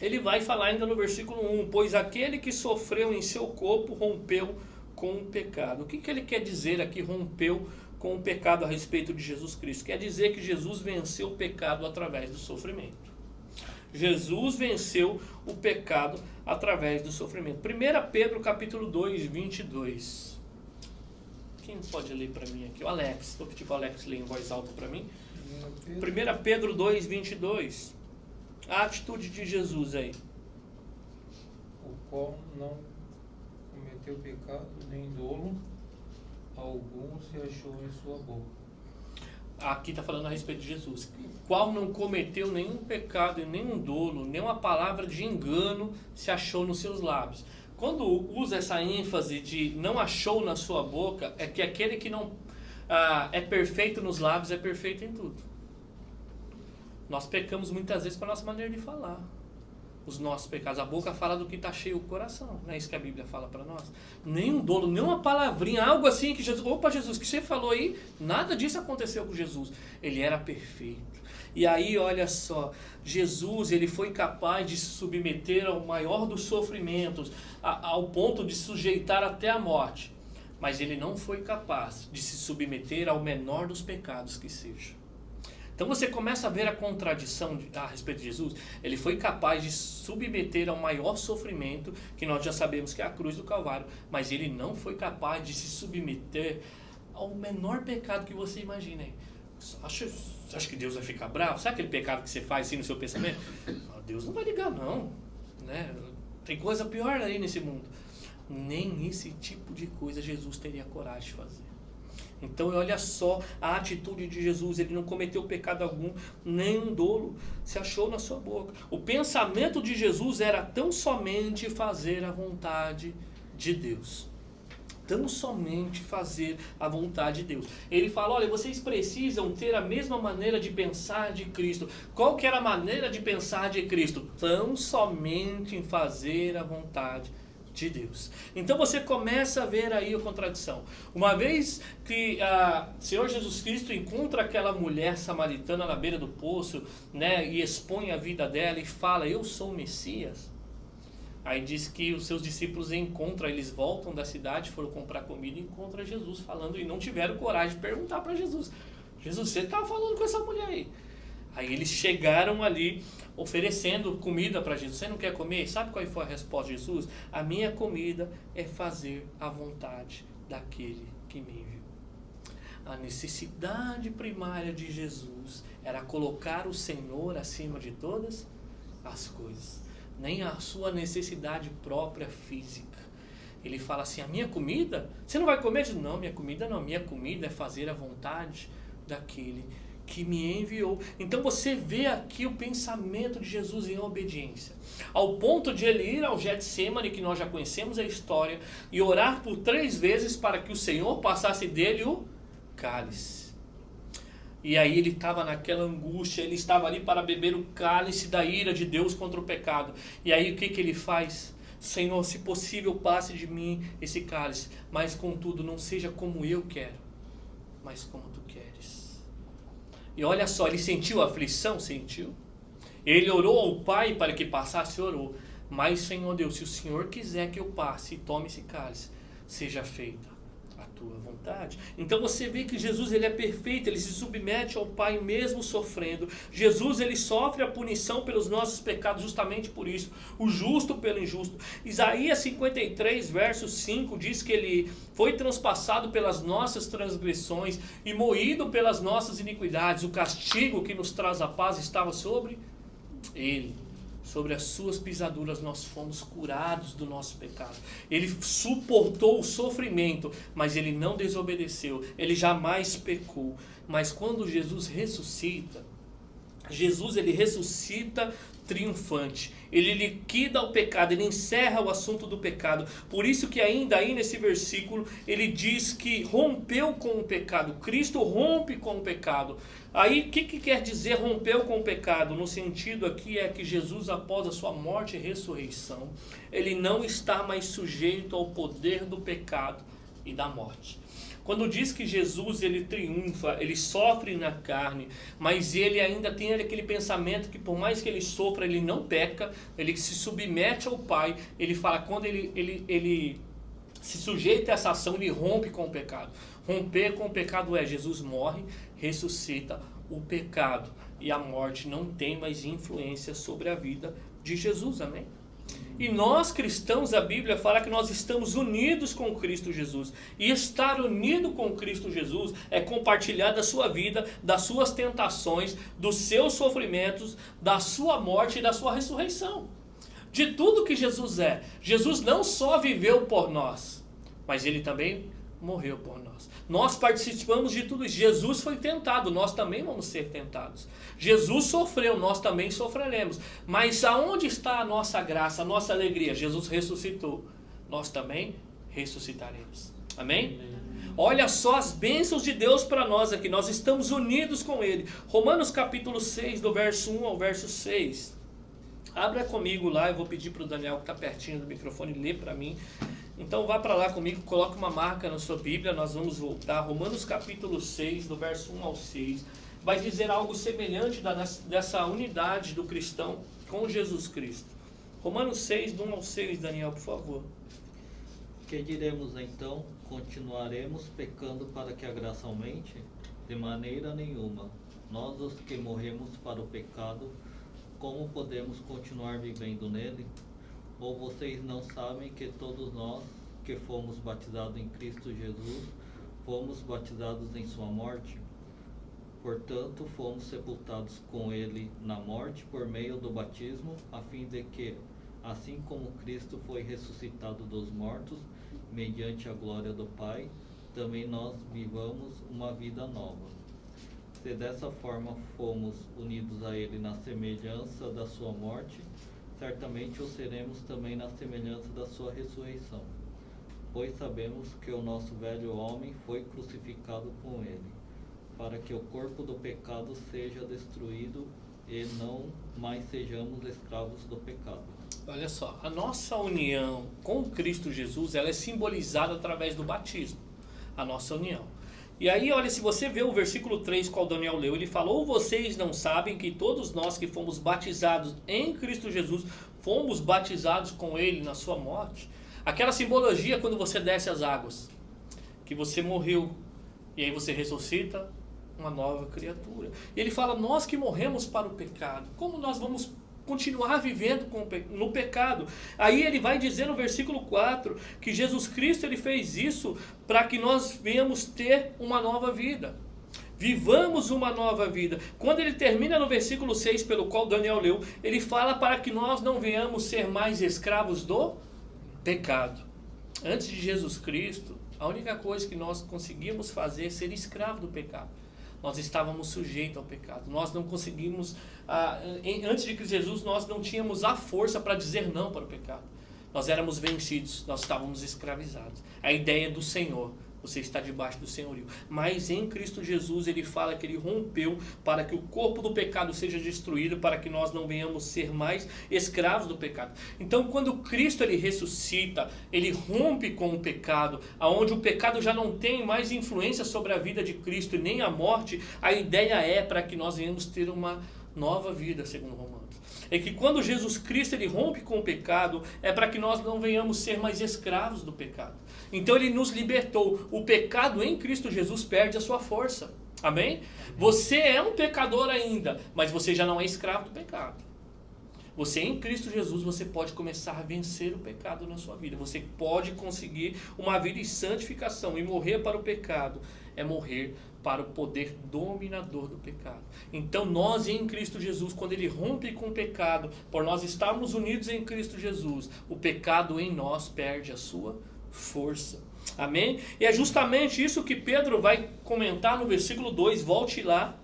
ele vai falar ainda no versículo 1, pois aquele que sofreu em seu corpo rompeu com o pecado. O que ele quer dizer aqui, rompeu com o pecado a respeito de Jesus Cristo? Quer dizer que Jesus venceu o pecado através do sofrimento. Jesus venceu o pecado através do sofrimento. 1 Pedro capítulo 2, 22. Quem pode ler para mim aqui? O Alex. Vou pedir para o Alex ler em voz alta para mim. 1 Pedro 2, 22. A atitude de Jesus aí. O qual não cometeu pecado, nem dolo algum se achou em sua boca. Aqui está falando a respeito de Jesus, o qual não cometeu nenhum pecado e nenhum dolo, nenhuma palavra de engano se achou nos seus lábios. Quando usa essa ênfase de não achou na sua boca, é que aquele que não é perfeito nos lábios é perfeito em tudo. Nós pecamos muitas vezes com a nossa maneira de falar. Os nossos pecados, a boca fala do que está cheio o coração, não é isso que a Bíblia fala para nós? Nenhum dolo, nenhuma palavrinha, algo assim que Jesus, opa Jesus, que você falou aí, nada disso aconteceu com Jesus, ele era perfeito. E aí olha só, Jesus ele foi capaz de se submeter ao maior dos sofrimentos, ao ponto de sujeitar até a morte, mas ele não foi capaz de se submeter ao menor dos pecados que seja. Então você começa a ver a contradição a respeito de Jesus. Ele foi capaz de submeter ao maior sofrimento, que nós já sabemos que é a cruz do Calvário, mas ele não foi capaz de se submeter ao menor pecado que você imagina. Você acha que Deus vai ficar bravo? Sabe aquele pecado que você faz assim no seu pensamento? Deus não vai ligar não, né? Tem coisa pior aí nesse mundo. Nem esse tipo de coisa Jesus teria coragem de fazer. Então olha só a atitude de Jesus, ele não cometeu pecado algum, nem um dolo se achou na sua boca. O pensamento de Jesus era tão somente fazer a vontade de Deus. tão somente fazer a vontade de Deus. Ele fala, olha, vocês precisam ter a mesma maneira de pensar de Cristo. Qual que era a maneira de pensar de Cristo? Tão somente em fazer a vontade de Deus. Então você começa a ver aí a contradição. Uma vez que o Senhor Jesus Cristo encontra aquela mulher samaritana na beira do poço, né, e expõe a vida dela e fala, eu sou o Messias. Aí diz que os seus discípulos encontram, eles voltam da cidade, foram comprar comida e encontram Jesus falando, e não tiveram coragem de perguntar para Jesus, Jesus, você estava falando com essa mulher aí? Aí eles chegaram ali oferecendo comida para Jesus, você não quer comer? Sabe qual foi a resposta de Jesus? A minha comida é fazer a vontade daquele que me enviou. A necessidade primária de Jesus era colocar o Senhor acima de todas as coisas. Nem a sua necessidade própria física. Ele fala assim, a minha comida, você não vai comer? Diz, não, minha comida não, minha comida é fazer a vontade daquele que me enviou. Então você vê aqui o pensamento de Jesus em obediência, ao ponto de ele ir ao Getsêmani, que nós já conhecemos a história, e orar por 3 vezes para que o Senhor passasse dele o cálice. E aí ele estava naquela angústia, ele estava ali para beber o cálice da ira de Deus contra o pecado. E aí o que ele faz? Senhor, se possível, passe de mim esse cálice, mas contudo não seja como eu quero, mas como tu queres. E olha só, ele sentiu a aflição? Sentiu. Ele orou ao Pai para que passasse? Orou. Mas, Senhor Deus, se o Senhor quiser que eu passe e tome esse cálice, seja feita a tua vontade. Então você vê que Jesus, ele é perfeito, ele se submete ao Pai mesmo sofrendo. Jesus, ele sofre a punição pelos nossos pecados justamente por isso, o justo pelo injusto. Isaías 53 verso 5 diz que ele foi transpassado pelas nossas transgressões e moído pelas nossas iniquidades. O castigo que nos traz a paz estava sobre ele. Sobre as suas pisaduras nós fomos curados do nosso pecado. Ele suportou o sofrimento, mas ele não desobedeceu. Ele jamais pecou. Mas quando Jesus ressuscita, ele ressuscita triunfante. Ele liquida o pecado, ele encerra o assunto do pecado. Por isso que ainda aí nesse versículo, ele diz que rompeu com o pecado. Cristo rompe com o pecado. Aí o que quer dizer rompeu com o pecado? No sentido aqui é que Jesus, após a sua morte e ressurreição, ele não está mais sujeito ao poder do pecado e da morte. Quando diz que Jesus, ele triunfa, ele sofre na carne, mas ele ainda tem aquele pensamento que por mais que ele sofra, ele não peca, ele se submete ao Pai. Ele fala, quando ele se sujeita a essa ação, ele rompe com o pecado. Romper com o pecado é, Jesus morre, ressuscita, o pecado e a morte não tem mais influência sobre a vida de Jesus, amém? E nós cristãos, a Bíblia fala que nós estamos unidos com Cristo Jesus. E estar unido com Cristo Jesus é compartilhar da sua vida, das suas tentações, dos seus sofrimentos, da sua morte e da sua ressurreição. De tudo que Jesus é. Jesus não só viveu por nós, mas ele também morreu por nós. Nós participamos de tudo isso. Jesus foi tentado, nós também vamos ser tentados. Jesus sofreu, nós também sofreremos. Mas aonde está a nossa graça, a nossa alegria? Jesus ressuscitou, nós também ressuscitaremos. Amém? Olha só as bênçãos de Deus para nós aqui. Nós estamos unidos com Ele. Romanos capítulo 6, do verso 1 ao verso 6. Abra comigo lá, eu vou pedir para o Daniel que está pertinho do microfone ler para mim. Então vá para lá comigo, coloque uma marca na sua Bíblia, nós vamos voltar. Romanos capítulo 6, do verso 1 ao 6. Vai dizer algo semelhante dessa unidade do cristão com Jesus Cristo. Romanos 6, do 1 ao 6, Daniel, por favor. Que diremos então? Continuaremos pecando para que a graça aumente? De maneira nenhuma. Nós, os que morremos para o pecado, como podemos continuar vivendo nele? Ou vocês não sabem que todos nós que fomos batizados em Cristo Jesus, fomos batizados em sua morte? Portanto, fomos sepultados com ele na morte por meio do batismo, a fim de que, assim como Cristo foi ressuscitado dos mortos, mediante a glória do Pai, também nós vivamos uma vida nova. Se dessa forma fomos unidos a ele na semelhança da sua morte, certamente o seremos também na semelhança da sua ressurreição. pois sabemos que o nosso velho homem foi crucificado com ele, para que o corpo do pecado seja destruído e não mais sejamos escravos do pecado. Olha só, a nossa união com Cristo Jesus, ela é simbolizada através do batismo, a nossa união. E aí, olha, se você vê o versículo 3, qual Daniel leu, ele falou: ou vocês não sabem que todos nós que fomos batizados em Cristo Jesus, fomos batizados com ele na sua morte? Aquela simbologia quando você desce as águas, que você morreu, e aí você ressuscita uma nova criatura. E ele fala: nós que morremos para o pecado, como nós vamos continuar vivendo no pecado? Aí ele vai dizer no versículo 4 que Jesus Cristo ele fez isso para que nós venhamos ter uma nova vida. Vivamos uma nova vida. Quando ele termina no versículo 6, pelo qual Daniel leu, ele fala para que nós não venhamos ser mais escravos do pecado. Antes de Jesus Cristo, a única coisa que nós conseguimos fazer é ser escravo do pecado. Nós estávamos sujeitos ao pecado. Nós não conseguimos, antes de Cristo Jesus, nós não tínhamos a força para dizer não para o pecado. Nós éramos vencidos, nós estávamos escravizados. A ideia do Senhor, você está debaixo do senhorio. Mas em Cristo Jesus ele fala que ele rompeu para que o corpo do pecado seja destruído, para que nós não venhamos ser mais escravos do pecado. Então quando Cristo ele ressuscita, ele rompe com o pecado, aonde o pecado já não tem mais influência sobre a vida de Cristo e nem a morte. A ideia é para que nós venhamos ter uma nova vida, segundo Romanos. É que quando Jesus Cristo ele rompe com o pecado, é para que nós não venhamos ser mais escravos do pecado. Então ele nos libertou. O pecado em Cristo Jesus perde a sua força. Amém? Você é um pecador ainda, mas você já não é escravo do pecado. Você em Cristo Jesus, você pode começar a vencer o pecado na sua vida. Você pode conseguir uma vida de santificação. E morrer para o pecado é morrer para o poder dominador do pecado. Então nós em Cristo Jesus, quando ele rompe com o pecado, por nós estarmos unidos em Cristo Jesus, o pecado em nós perde a sua força. Amém? E é justamente isso que Pedro vai comentar no versículo 2. Volte lá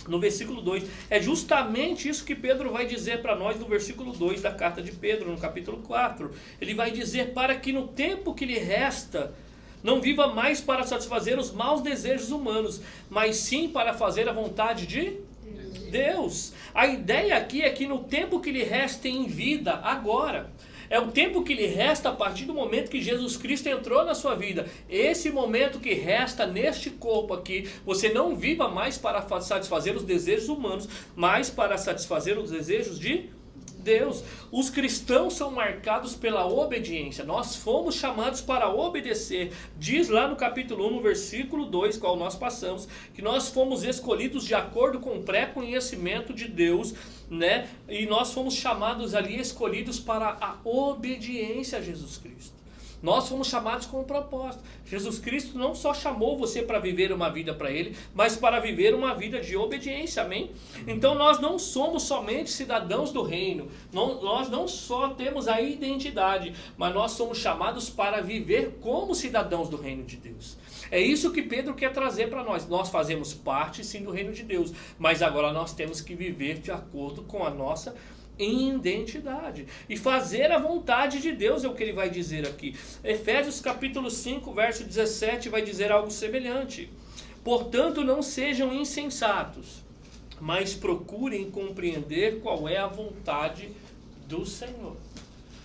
no versículo 2. É justamente isso que Pedro vai dizer para nós no versículo 2 da carta de Pedro, no capítulo 4. Ele vai dizer: para que no tempo que lhe resta não viva mais para satisfazer os maus desejos humanos, mas sim para fazer a vontade de Deus. A ideia aqui é que no tempo que lhe resta em vida, agora, é o tempo que lhe resta a partir do momento que Jesus Cristo entrou na sua vida. Esse momento que resta neste corpo aqui, você não viva mais para satisfazer os desejos humanos, mas para satisfazer os desejos de Deus. Os cristãos são marcados pela obediência. Nós fomos chamados para obedecer. Diz lá no capítulo 1, no versículo 2, qual nós passamos, que nós fomos escolhidos de acordo com o pré-conhecimento de Deus, né? E nós fomos chamados ali, escolhidos para a obediência a Jesus Cristo. Nós fomos chamados com um propósito. Jesus Cristo não só chamou você para viver uma vida para Ele, mas para viver uma vida de obediência, amém? Então nós não somos somente cidadãos do reino, nós não só temos a identidade, mas nós somos chamados para viver como cidadãos do reino de Deus. É isso que Pedro quer trazer para nós. Nós fazemos parte sim do reino de Deus, mas agora nós temos que viver de acordo com a nossa identidade e fazer a vontade de Deus, é o que ele vai dizer aqui. Efésios capítulo 5, verso 17 vai dizer algo semelhante. Portanto, não sejam insensatos, mas procurem compreender qual é a vontade do Senhor.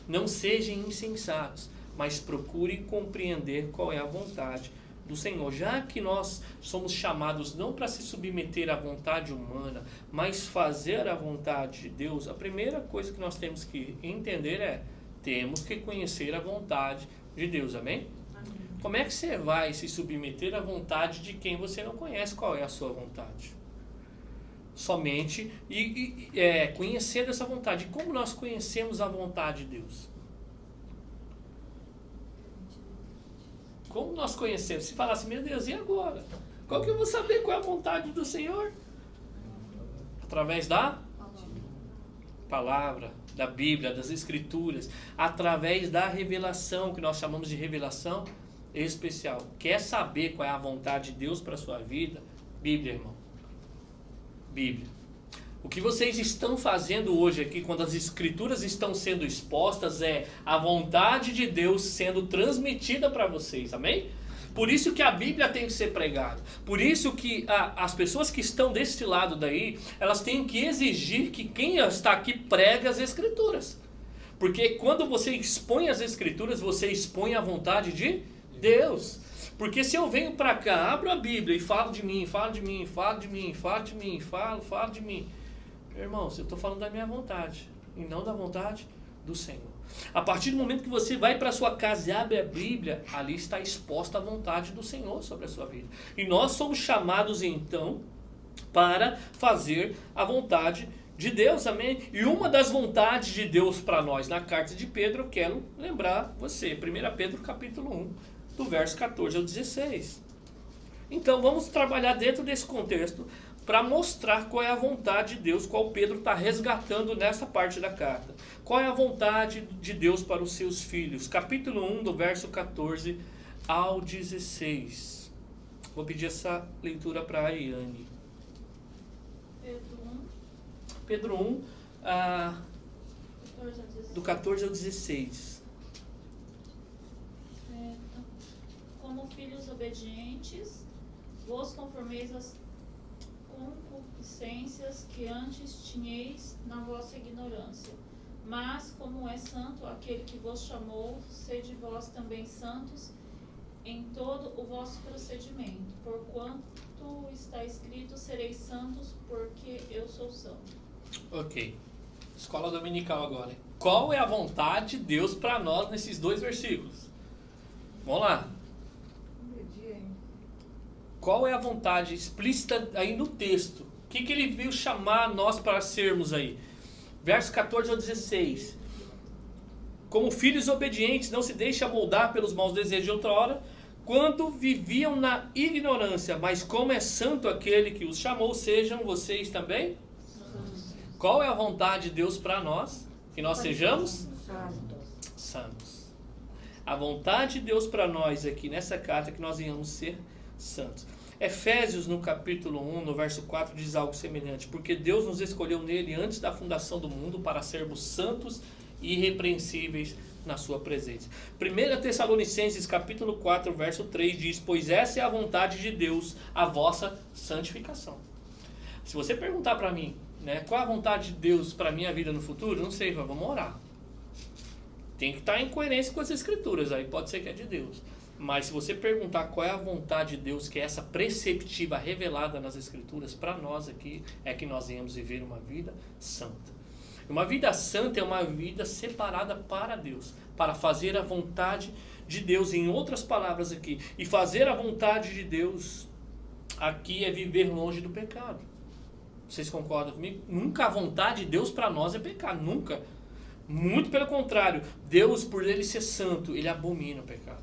Não sejam insensatos, mas procurem compreender qual é a vontade do Senhor. Já que nós somos chamados não para se submeter à vontade humana, mas fazer a vontade de Deus, a primeira coisa que nós temos que entender é: temos que conhecer a vontade de Deus, amém? Amém. Como é que você vai se submeter à vontade de quem você não conhece qual é a sua vontade? Somente conhecer essa vontade. E como nós conhecemos a vontade de Deus? Como nós conhecemos? Se falasse, meu Deus, e agora? Qual que eu vou saber qual é a vontade do Senhor? Através da palavra, da Bíblia, das Escrituras, através da revelação, que nós chamamos de revelação especial. Quer saber qual é a vontade de Deus para a sua vida? Bíblia, irmão. Bíblia. O que vocês estão fazendo hoje aqui, quando as escrituras estão sendo expostas, é a vontade de Deus sendo transmitida para vocês, amém? Por isso que a Bíblia tem que ser pregada. Por isso que as pessoas que estão deste lado daí, elas têm que exigir que quem está aqui pregue as escrituras. Porque quando você expõe as escrituras, você expõe a vontade de Deus. Porque se eu venho para cá, abro a Bíblia e falo de mim, falo de mim, falo de mim, falo de mim, falo de mim. Irmãos, eu estou falando da minha vontade e não da vontade do Senhor. A partir do momento que você vai para a sua casa e abre a Bíblia, ali está exposta a vontade do Senhor sobre a sua vida. E nós somos chamados então para fazer a vontade de Deus, amém? E uma das vontades de Deus para nós na carta de Pedro, eu quero lembrar você, 1 Pedro capítulo 1, do verso 14 ao 16. Então vamos trabalhar dentro desse contexto para mostrar qual é a vontade de Deus, qual Pedro está resgatando nessa parte da carta. Qual é a vontade de Deus para os seus filhos? Capítulo 1, do verso 14 ao 16. Vou pedir essa leitura para a Ariane. Pedro 1, do 14 ao 16. Como filhos obedientes, vos conformeis às concupiscências que antes tinhais na vossa ignorância. Mas, como é santo aquele que vos chamou, sede vós também santos em todo o vosso procedimento. Porquanto está escrito, sereis santos, porque eu sou santo. Ok. Escola dominical agora. Qual é a vontade de Deus para nós nesses dois versículos? Vamos lá. Qual é a vontade explícita aí no texto? O que ele veio chamar nós para sermos aí? Verso 14 ao 16. Como filhos obedientes, não se deixem moldar pelos maus desejos de outrora, quando viviam na ignorância. Mas como é santo aquele que os chamou, sejam vocês também? Qual é a vontade de Deus para nós? Que nós sejamos santos. A vontade de Deus para nós aqui nessa carta é que nós venhamos ser santos. Efésios no capítulo 1, no verso 4 diz algo semelhante. Porque Deus nos escolheu nele antes da fundação do mundo para sermos santos e irrepreensíveis na sua presença. 1 Tessalonicenses capítulo 4, verso 3 diz: pois essa é a vontade de Deus, a vossa santificação. Se você perguntar para mim, qual a vontade de Deus para a minha vida no futuro, não sei, vamos orar. Tem que estar em coerência com as escrituras, aí pode ser que é de Deus. Mas se você perguntar qual é a vontade de Deus, que é essa preceptiva revelada nas escrituras, para nós aqui é que nós venhamos viver uma vida santa. Uma vida santa é uma vida separada para Deus, para fazer a vontade de Deus. Em outras palavras aqui, e fazer a vontade de Deus aqui é viver longe do pecado. Vocês concordam comigo? Nunca a vontade de Deus para nós é pecado, nunca. Muito pelo contrário, Deus, por ele ser santo, ele abomina o pecado.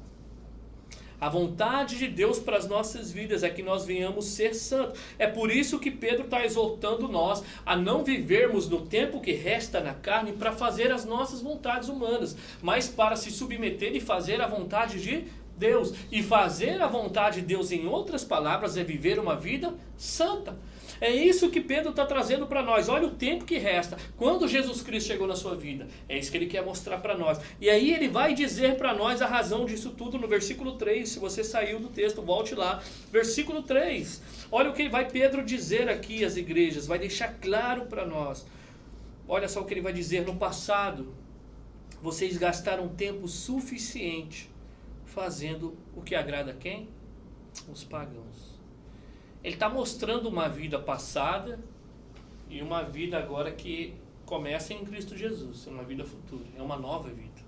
A vontade de Deus para as nossas vidas é que nós venhamos ser santos. É por isso que Pedro está exortando nós a não vivermos no tempo que resta na carne para fazer as nossas vontades humanas, mas para se submeter e fazer a vontade de Deus. E fazer a vontade de Deus, em outras palavras, é viver uma vida santa. É isso que Pedro está trazendo para nós. Olha o tempo que resta. Quando Jesus Cristo chegou na sua vida. É isso que ele quer mostrar para nós. E aí ele vai dizer para nós a razão disso tudo no versículo 3. Se você saiu do texto, volte lá. Versículo 3. Olha o que vai Pedro dizer aqui às igrejas. Vai deixar claro para nós. Olha só o que ele vai dizer. No passado, vocês gastaram tempo suficiente fazendo o que agrada a quem? Os pagãos. Ele está mostrando uma vida passada e uma vida agora que começa em Cristo Jesus, uma vida futura, é uma nova vida.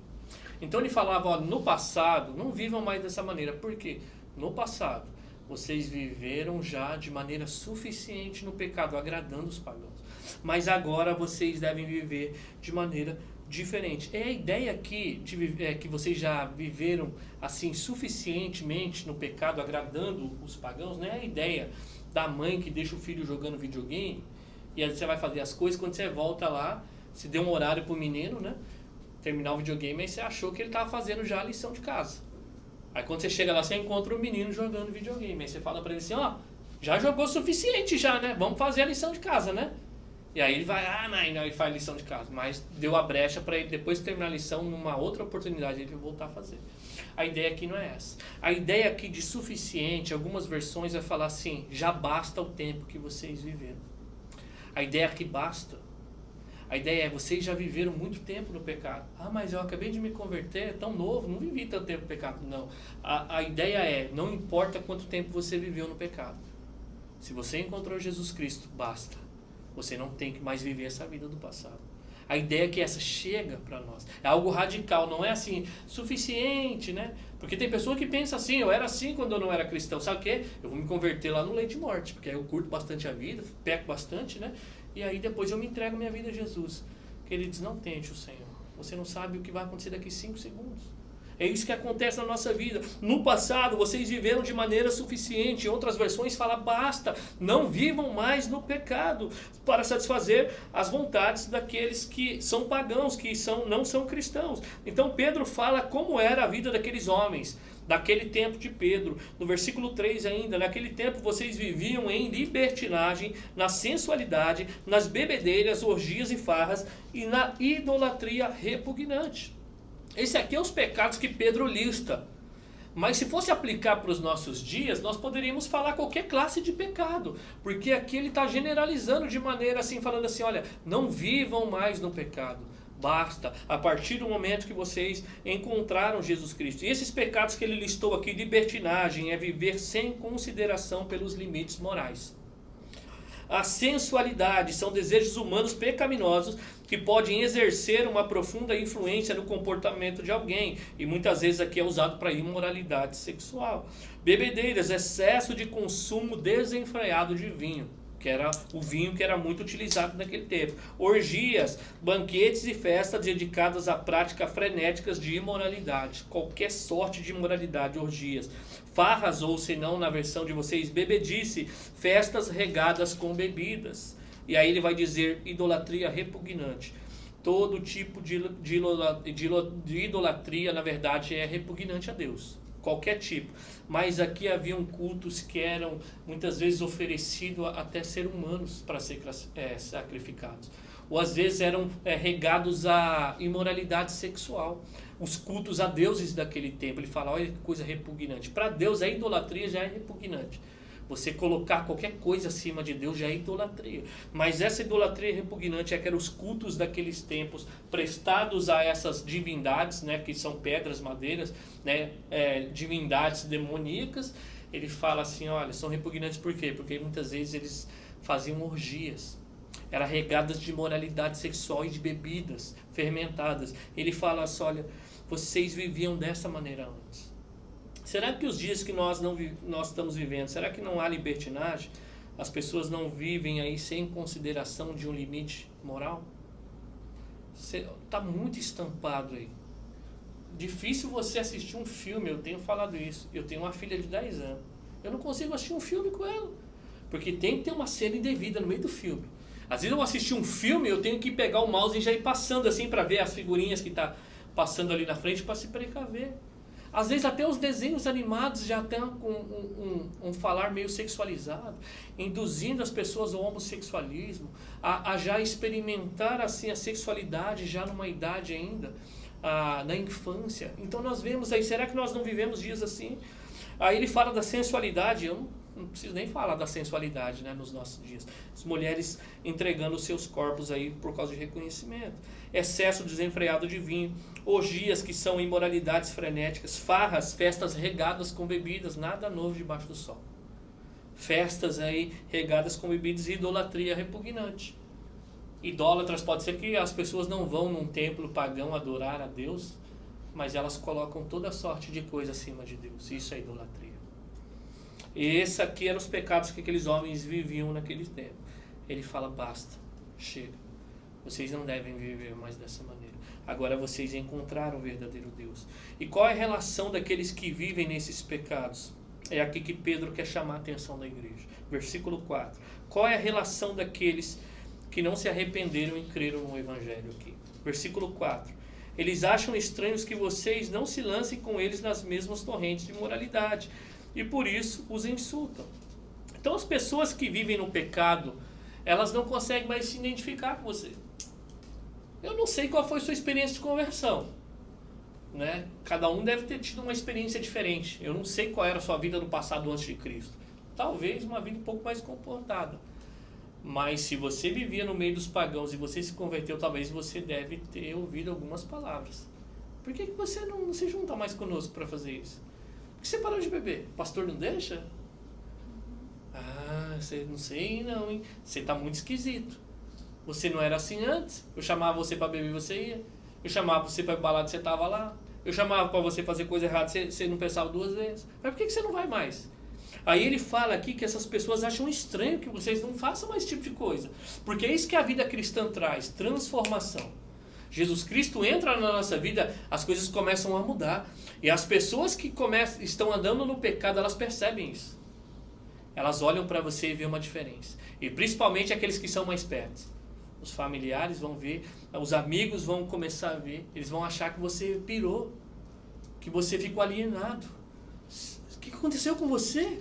Então ele falava, ó, no passado, não vivam mais dessa maneira. Por quê? No passado, vocês viveram já de maneira suficiente no pecado, agradando os pagãos. Mas agora vocês devem viver de maneira diferente. É a ideia aqui de viver, que vocês já viveram assim suficientemente no pecado, agradando os pagãos, não é a ideia da mãe que deixa o filho jogando videogame e aí você vai fazer as coisas, quando você volta lá, se deu um horário pro menino, terminar o videogame, aí você achou que ele estava fazendo já a lição de casa. Aí quando você chega lá, você encontra o menino jogando videogame, aí você fala para ele assim, ó, já jogou o suficiente já, vamos fazer a lição de casa, E aí ele vai, não, ele faz lição de casa. Mas deu a brecha para ele, depois de terminar a lição, numa outra oportunidade, ele voltar a fazer. A ideia aqui não é essa. A ideia aqui de suficiente, algumas versões vai falar assim, já basta o tempo que vocês viveram. A ideia aqui basta. A ideia é, vocês já viveram muito tempo no pecado. Mas eu acabei de me converter, é tão novo, não vivi tanto tempo no pecado. Não. A ideia é, não importa quanto tempo você viveu no pecado. Se você encontrou Jesus Cristo, basta. Você não tem que mais viver essa vida do passado. A ideia é que essa chega para nós. É algo radical, não é assim, suficiente, né? Porque tem pessoa que pensa assim, eu era assim quando eu não era cristão. Sabe o quê? Eu vou me converter lá no leito de morte, porque aí eu curto bastante a vida, peco bastante, né? E aí depois eu me entrego minha vida a Jesus. Queridos, não tente o Senhor. Você não sabe o que vai acontecer daqui 5 segundos. É isso que acontece na nossa vida. No passado, vocês viveram de maneira suficiente. Em outras versões fala, basta. Não vivam mais no pecado para satisfazer as vontades daqueles que são pagãos, que não são cristãos. Então Pedro fala como era a vida daqueles homens, daquele tempo de Pedro. No versículo 3 ainda, naquele tempo vocês viviam em libertinagem, na sensualidade, nas bebedeiras, orgias e farras e na idolatria repugnante. Esse aqui é os pecados que Pedro lista. Mas se fosse aplicar para os nossos dias, nós poderíamos falar qualquer classe de pecado. Porque aqui ele está generalizando de maneira assim, falando assim, olha, não vivam mais no pecado. Basta, a partir do momento que vocês encontraram Jesus Cristo. E esses pecados que ele listou aqui, libertinagem, é viver sem consideração pelos limites morais. A sensualidade são desejos humanos pecaminosos que podem exercer uma profunda influência no comportamento de alguém. E muitas vezes aqui é usado para imoralidade sexual. Bebedeiras, excesso de consumo desenfreado de vinho, que era o vinho que era muito utilizado naquele tempo. Orgias, banquetes e festas dedicadas a práticas frenéticas de imoralidade. Qualquer sorte de imoralidade, orgias. Farras, ou se não, na versão de vocês, bebedice, festas regadas com bebidas. E aí ele vai dizer idolatria repugnante. Todo tipo de idolatria, na verdade, é repugnante a Deus. Qualquer tipo. Mas aqui haviam cultos que eram muitas vezes oferecidos até ser humanos para ser sacrificados. Ou às vezes eram regados a imoralidade sexual. Os cultos a deuses daquele tempo. Ele fala, olha que coisa repugnante. Para Deus a idolatria já é repugnante. Você colocar qualquer coisa acima de Deus já é idolatria. Mas essa idolatria repugnante é que eram os cultos daqueles tempos prestados a essas divindades, né, que são pedras, madeiras, né, divindades demoníacas. Ele fala assim, olha, são repugnantes por quê? Porque muitas vezes eles faziam orgias. Eram regadas de moralidade sexual e de bebidas fermentadas. Ele fala assim, olha, vocês viviam dessa maneira antes. Será que os dias que nós estamos vivendo, será que não há libertinagem? As pessoas não vivem aí sem consideração de um limite moral? Está muito estampado aí. Difícil você assistir um filme, eu tenho falado isso. Eu tenho uma filha de 10 anos. Eu não consigo assistir um filme com ela. Porque tem que ter uma cena indevida no meio do filme. Às vezes eu vou assistir um filme, eu tenho que pegar o mouse e já ir passando assim para ver as figurinhas que está passando ali na frente para se precaver. Às vezes até os desenhos animados já têm um falar meio sexualizado, induzindo as pessoas ao homossexualismo, a já experimentar assim a sexualidade já numa idade ainda, na infância. Então nós vemos aí, será que nós não vivemos dias assim? Aí ele fala da sensualidade, eu não preciso nem falar da sensualidade, né, nos nossos dias. As mulheres entregando os seus corpos aí por causa de reconhecimento. Excesso desenfreado de vinho, orgias que são imoralidades frenéticas, farras, festas regadas com bebidas, nada novo debaixo do sol. Festas aí regadas com bebidas e idolatria repugnante. Idólatras, pode ser que as pessoas não vão num templo pagão adorar a Deus, mas elas colocam toda sorte de coisa acima de Deus. Isso é idolatria. E esse aqui eram os pecados que aqueles homens viviam naquele tempo. Ele fala, basta, chega. Vocês não devem viver mais dessa maneira. Agora vocês encontraram o verdadeiro Deus. E qual é a relação daqueles que vivem nesses pecados? É aqui que Pedro quer chamar a atenção da igreja. Versículo 4. Qual é a relação daqueles que não se arrependeram e creram no Evangelho aqui? Versículo 4. Eles acham estranhos que vocês não se lancem com eles nas mesmas torrentes de moralidade. E por isso os insultam. Então as pessoas que vivem no pecado, elas não conseguem mais se identificar com você. Eu não sei qual foi a sua experiência de conversão, né? Cada um deve ter tido uma experiência diferente. Eu não sei qual era a sua vida no passado antes de Cristo. Talvez uma vida um pouco mais comportada. Mas se você vivia no meio dos pagãos e você se converteu, talvez você deve ter ouvido algumas palavras. Por que você não se junta mais conosco para fazer isso? Por que você parou de beber? O pastor não deixa? Ah, você não sei não, hein? Você está muito esquisito. Você não era assim antes. Eu chamava você para beber, você ia. Eu chamava você para balada, você estava lá. Eu chamava para você fazer coisa errada, você não pensava 2 vezes. Mas por que você não vai mais? Aí ele fala aqui que essas pessoas acham estranho que vocês não façam mais esse tipo de coisa. Porque é isso que a vida cristã traz, transformação. Jesus Cristo entra na nossa vida, as coisas começam a mudar. E as pessoas que estão andando no pecado, elas percebem isso. Elas olham para você e vêem uma diferença. E principalmente aqueles que são mais perto. Os familiares vão ver, os amigos vão começar a ver. Eles vão achar que você pirou, que você ficou alienado. O que aconteceu com você?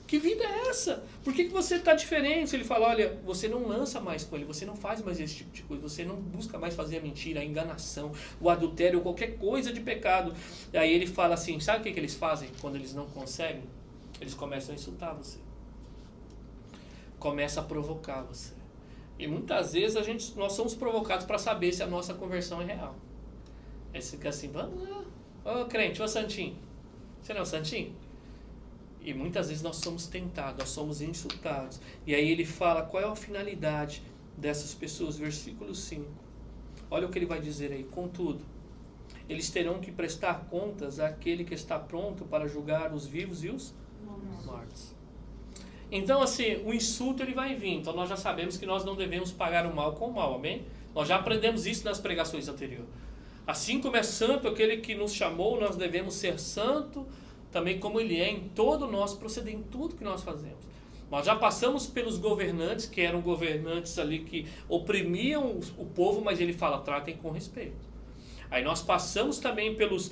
Que vida é essa? Por que você está diferente? Ele fala, olha, você não lança mais com ele, você não faz mais esse tipo de coisa, você não busca mais fazer a mentira, a enganação, o adultério, qualquer coisa de pecado. E aí ele fala assim, sabe o que eles fazem quando eles não conseguem? Eles começam a insultar você. Começa a provocar você. E muitas vezes nós somos provocados para saber se a nossa conversão é real. Aí você fica assim, vamos lá, ô crente, ô santinho. Você não é o santinho? E muitas vezes nós somos tentados, nós somos insultados. E aí ele fala qual é a finalidade dessas pessoas, versículo 5. Olha o que ele vai dizer aí. Contudo, eles terão que prestar contas àquele que está pronto para julgar os vivos e os mortos. Então assim, o insulto ele vai vir. Então nós já sabemos que nós não devemos pagar o mal com o mal, amém? Nós já aprendemos isso nas pregações anteriores. Assim como é santo aquele que nos chamou, nós devemos ser santo também como ele é em todo o nosso proceder, em tudo que nós fazemos. Nós já passamos pelos governantes, que eram governantes ali que oprimiam o povo, mas ele fala, tratem com respeito. Aí nós passamos também pelos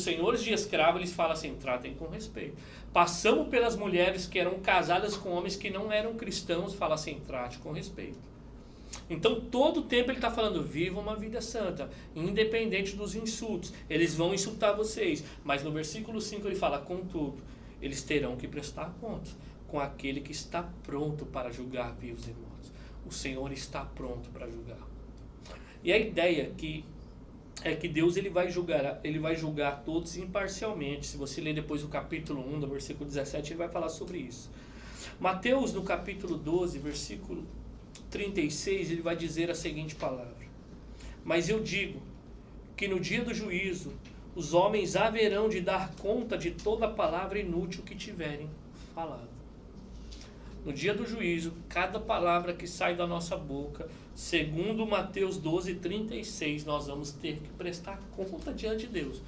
senhores de escravo, eles falam assim, tratem com respeito. Passamos pelas mulheres que eram casadas com homens que não eram cristãos, fala assim, trate com respeito. Então todo o tempo ele está falando, viva uma vida santa, independente dos insultos. Eles vão insultar vocês, mas no versículo 5 ele fala, contudo, eles terão que prestar conta com aquele que está pronto para julgar vivos e mortos. O Senhor está pronto para julgar. E a ideia é que Deus ele vai julgar todos imparcialmente. Se você ler depois o capítulo 1, do versículo 17, ele vai falar sobre isso. Mateus, no capítulo 12, versículo 36, ele vai dizer a seguinte palavra: mas eu digo que no dia do juízo os homens haverão de dar conta de toda palavra inútil que tiverem falado. No dia do juízo, cada palavra que sai da nossa boca, segundo Mateus 12, 36, nós vamos ter que prestar conta diante de Deus.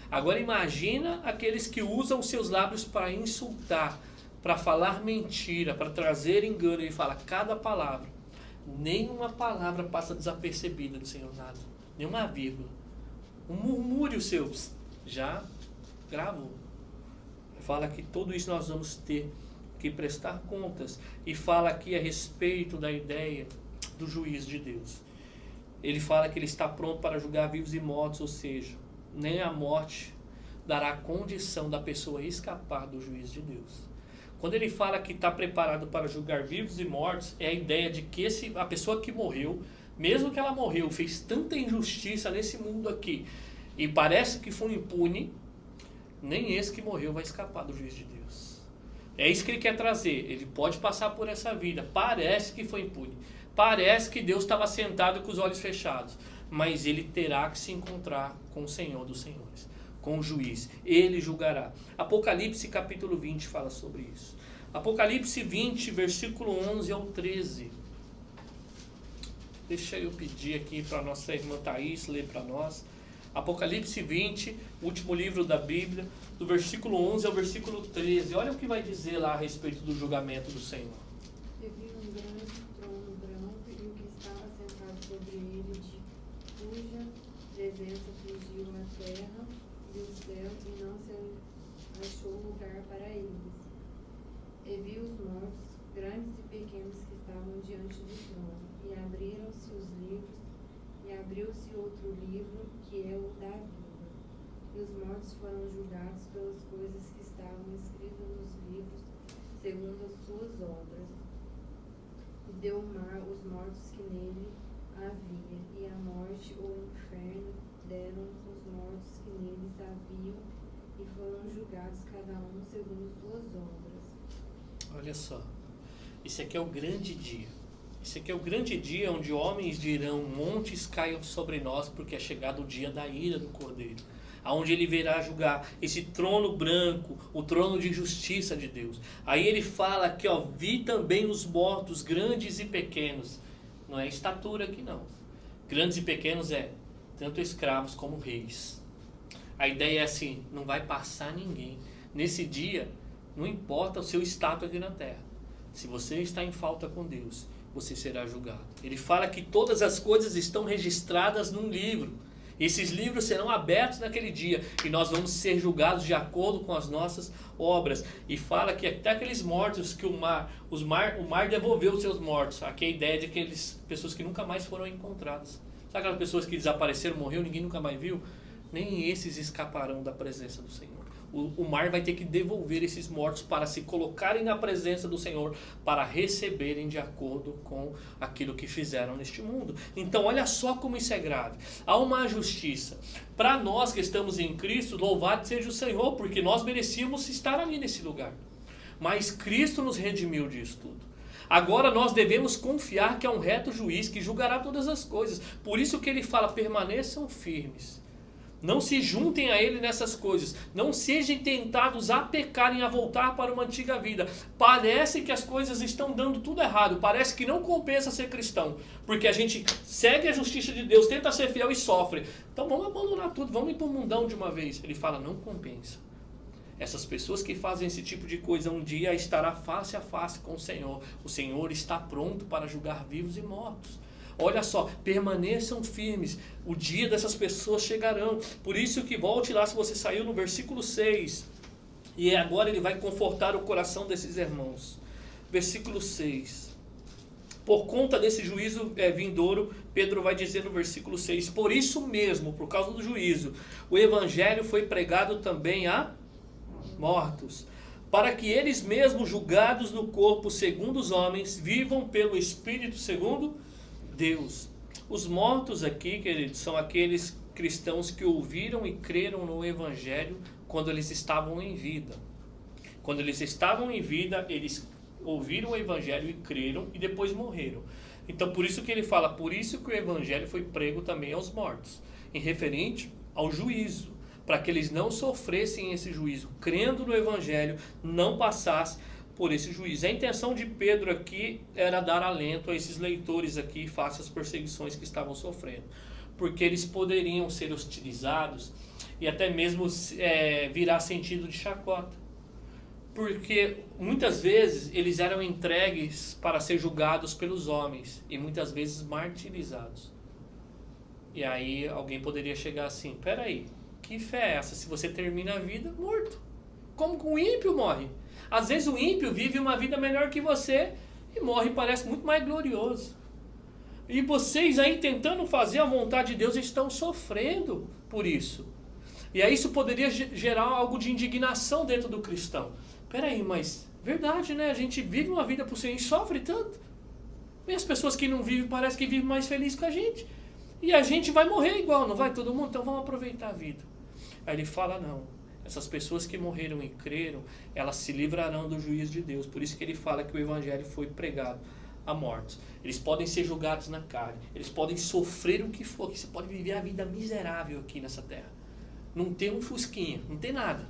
Agora imagina aqueles que usam seus lábios para insultar, para falar mentira, para trazer engano. Ele fala, cada palavra, nenhuma palavra passa desapercebida do Senhor, nada, nenhuma vírgula. Um murmúrio seu, já gravou. Fala que tudo isso nós vamos ter que prestar contas. E fala aqui a respeito da ideia do juízo de Deus. Ele fala que ele está pronto para julgar vivos e mortos, ou seja, nem a morte dará condição da pessoa escapar do juízo de Deus. Quando ele fala que está preparado para julgar vivos e mortos, é a ideia de que a pessoa que morreu, mesmo que ela morreu, fez tanta injustiça nesse mundo aqui, e parece que foi impune, nem esse que morreu vai escapar do juízo de Deus. É isso que ele quer trazer. Ele pode passar por essa vida, parece que foi impune, parece que Deus estava sentado com os olhos fechados, mas ele terá que se encontrar com o Senhor dos Senhores, com o juiz. Ele julgará. Apocalipse capítulo 20 fala sobre isso. Apocalipse 20, versículo 11 ao 13. Deixa eu pedir aqui para a nossa irmã Thaís ler para nós. Apocalipse 20, último livro da Bíblia, do versículo 11 ao versículo 13. Olha o que vai dizer lá a respeito do julgamento do Senhor. Eu vi um grande trono branco e o que estava sentado sobre ele, cuja presença fugiu a terra e o céu, e não se achou lugar para eles. E vi os mortos, grandes e pequenos que estavam diante do trono. E abriram-se os livros, e abriu-se outro livro, que é o da vida. E os mortos foram julgados pelas coisas que estavam escritas nos livros, segundo as suas obras. E deu o mar os mortos que nele havia, e a morte ou o inferno deram os mortos que neles haviam, e foram julgados cada um segundo suas obras. Olha só, esse aqui é o grande dia. Esse aqui é o grande dia onde homens dirão: montes caiam sobre nós, porque é chegado o dia da ira do Cordeiro, aonde ele virá julgar esse trono branco, o trono de justiça de Deus. Aí ele fala aqui, ó, vi também os mortos, grandes e pequenos. Não é estatura aqui não. Grandes e pequenos é tanto escravos como reis. A ideia é assim, não vai passar ninguém. Nesse dia, não importa o seu status aqui na terra. Se você está em falta com Deus, você será julgado. Ele fala que todas as coisas estão registradas num livro. Esses livros serão abertos naquele dia e nós vamos ser julgados de acordo com as nossas obras. E fala que até aqueles mortos que o mar devolveu os seus mortos. Aqui é a ideia de aquelas pessoas que nunca mais foram encontradas. Sabe aquelas pessoas que desapareceram, morreu, ninguém nunca mais viu? Nem esses escaparão da presença do Senhor. O mar vai ter que devolver esses mortos para se colocarem na presença do Senhor, para receberem de acordo com aquilo que fizeram neste mundo. Então olha só como isso é grave. Há uma justiça. Para nós que estamos em Cristo, louvado seja o Senhor, porque nós merecíamos estar ali nesse lugar. Mas Cristo nos redimiu disso tudo. Agora nós devemos confiar que é um reto juiz que julgará todas as coisas. Por isso que ele fala, permaneçam firmes. Não se juntem a ele nessas coisas. Não sejam tentados a pecarem, a voltar para uma antiga vida. Parece que as coisas estão dando tudo errado. Parece que não compensa ser cristão. Porque a gente segue a justiça de Deus, tenta ser fiel e sofre. Então vamos abandonar tudo, vamos ir para o mundão de uma vez. Ele fala, não compensa. Essas pessoas que fazem esse tipo de coisa um dia estará face a face com o Senhor. O Senhor está pronto para julgar vivos e mortos. Olha só, permaneçam firmes, o dia dessas pessoas chegarão. Por isso que volte lá, se você saiu no versículo 6. E agora ele vai confortar o coração desses irmãos. Versículo 6. Por conta desse juízo vindouro, Pedro vai dizer no versículo 6, por isso mesmo, por causa do juízo, o evangelho foi pregado também a mortos, para que eles mesmos, julgados no corpo segundo os homens, vivam pelo Espírito segundo Deus. Os mortos aqui, queridos, são aqueles cristãos que ouviram e creram no Evangelho quando eles estavam em vida. Quando eles estavam em vida, eles ouviram o Evangelho e creram e depois morreram. Então por isso que ele fala, por isso que o Evangelho foi prego também aos mortos, em referente ao juízo, para que eles não sofressem esse juízo, crendo no Evangelho, não passassem por esse juízo. A intenção de Pedro aqui era dar alento a esses leitores aqui face às perseguições que estavam sofrendo, porque eles poderiam ser hostilizados e até mesmo virar sentido de chacota, porque muitas vezes eles eram entregues para ser julgados pelos homens e muitas vezes martirizados. E aí alguém poderia chegar assim, peraí, que fé é essa se você termina a vida morto? Como que o ímpio morre? Às vezes o ímpio vive uma vida melhor que você e morre e parece muito mais glorioso. E vocês aí tentando fazer a vontade de Deus estão sofrendo por isso. E aí isso poderia gerar algo de indignação dentro do cristão. Peraí, mas verdade, né? A gente vive uma vida por Senhor e sofre tanto. E as pessoas que não vivem parece que vivem mais felizes que a gente. E a gente vai morrer igual, não vai todo mundo? Então vamos aproveitar a vida. Aí ele fala, não. Essas pessoas que morreram e creram, elas se livrarão do juízo de Deus. Por isso que ele fala que o evangelho foi pregado a mortos. Eles podem ser julgados na carne. Eles podem sofrer o que for. Você pode viver a vida miserável aqui nessa terra. Não ter um fusquinha, não ter nada.